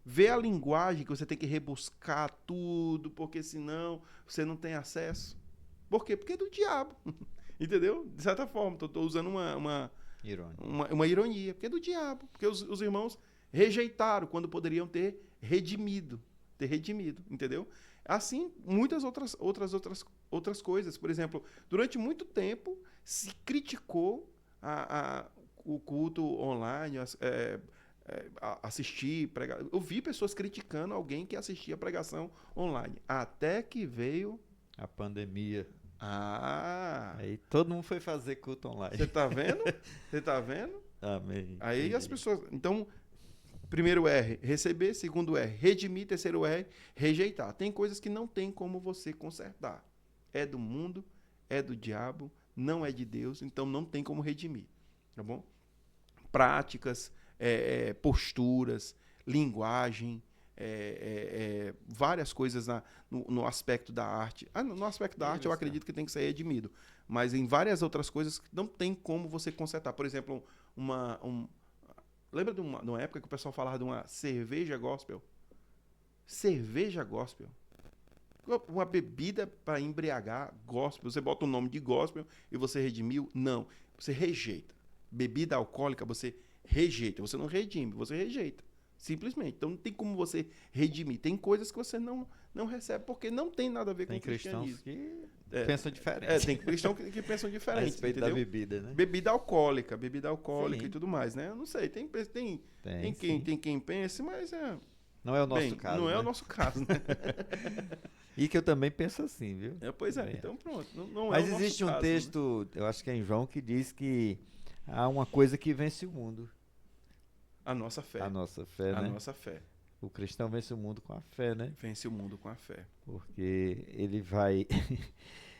Vê a linguagem que você tem que rebuscar tudo, porque senão você não tem acesso. Por quê? Porque é do diabo. Entendeu? De certa forma, estou usando uma ironia. Porque é do diabo. Porque os irmãos rejeitaram quando poderiam ter redimido. Entendeu? Assim, muitas outras coisas. Por exemplo, durante muito tempo se criticou o culto online, assistir, pregar. Eu vi pessoas criticando alguém que assistia a pregação online. Até que veio a pandemia. Aí todo mundo foi fazer culto online. Você tá vendo? Você tá vendo? Amém. Aí entendi. As pessoas... Então, primeiro R, receber. Segundo R, redimir. Terceiro R, rejeitar. Tem coisas que não tem como você consertar. É do mundo, é do diabo, não é de Deus, então não tem como redimir. Tá bom? Práticas, posturas, linguagem, várias coisas no aspecto da arte. No aspecto da arte eu acredito que tem que ser redimido, mas em várias outras coisas não tem como você consertar. Por exemplo, lembra de uma época que o pessoal falava de uma cerveja gospel? Cerveja gospel. Uma bebida para embriagar gospel. Você bota o nome de gospel e você redimiu? Não. Você rejeita. Bebida alcoólica você rejeita. Você não redime, você rejeita. Simplesmente. Então não tem como você redimir. Tem coisas que você não recebe porque não tem nada a ver com o cristianismo. Tem cristãos que pensam diferente. Tem cristãos que pensam diferente. A respeito da bebida, né? Bebida alcoólica e tudo mais, né? Eu não sei. Tem quem pense, mas não é o nosso caso. Não é o nosso caso, né? E que eu também penso assim, viu? Pois é, então pronto. Não mas é o nosso existe um caso, texto, né? Eu acho que é em João, que diz que há uma coisa que vence o mundo. A nossa fé. A nossa fé, né? A nossa fé. O cristão vence o mundo com a fé, né? Vence o mundo com a fé. Porque ele vai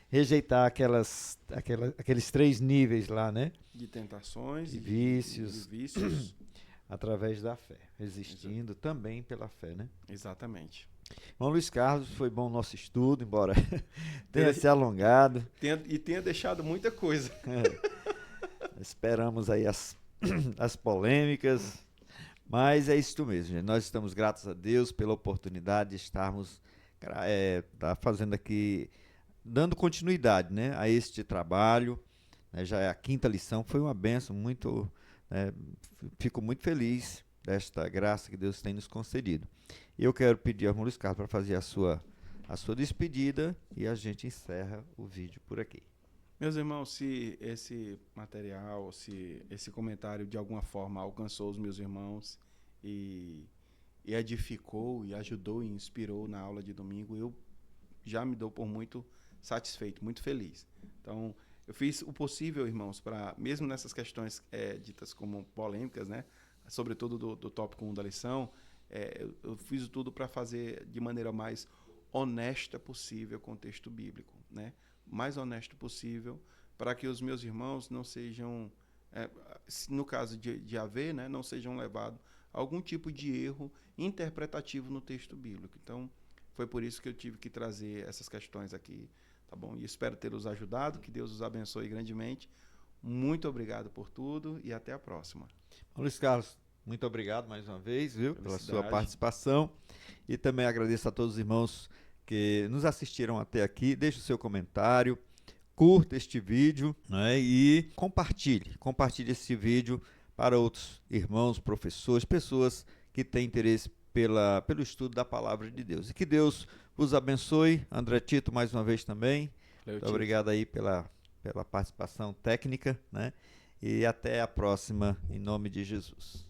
rejeitar aqueles 3 níveis lá, né? De tentações e vícios. De vícios. Através da fé. Resistindo também pela fé, né? Exatamente. Irmão Luiz Carlos, foi bom o nosso estudo, embora tenha se alongado. Tenha deixado muita coisa. Esperamos aí as polêmicas. Mas é isso mesmo, gente. Nós estamos gratos a Deus pela oportunidade de estarmos fazendo aqui, dando continuidade, né, a este trabalho. Né, já é a 5ª lição, foi uma bênção, fico muito feliz desta graça que Deus tem nos concedido. Eu quero pedir ao irmão Luiz Carlos para fazer a sua despedida e a gente encerra o vídeo por aqui. Meus irmãos, se esse material, se esse comentário de alguma forma alcançou os meus irmãos e edificou, e ajudou e inspirou na aula de domingo, eu já me dou por muito satisfeito, muito feliz. Então, eu fiz o possível, irmãos, para, mesmo nessas questões ditas como polêmicas, né, sobretudo do tópico 1 da lição, eu fiz tudo para fazer de maneira mais honesta possível com o texto bíblico, né? Mais honesto possível, para que os meus irmãos não sejam, no caso de haver, né, não sejam levados a algum tipo de erro interpretativo no texto bíblico. Então, foi por isso que eu tive que trazer essas questões aqui, tá bom? E espero ter os ajudado, que Deus os abençoe grandemente. Muito obrigado por tudo e até a próxima. Luiz Carlos, muito obrigado mais uma vez, viu, pela sua Felicidade. participação. E também agradeço a todos os irmãos que nos assistiram até aqui. Deixe o seu comentário, curta este vídeo, né, e compartilhe esse vídeo para outros irmãos, professores, pessoas que têm interesse pelo estudo da palavra de Deus. E que Deus vos abençoe. André Tito, mais uma vez também. Muito obrigado aí pela participação técnica, né? E até a próxima, em nome de Jesus.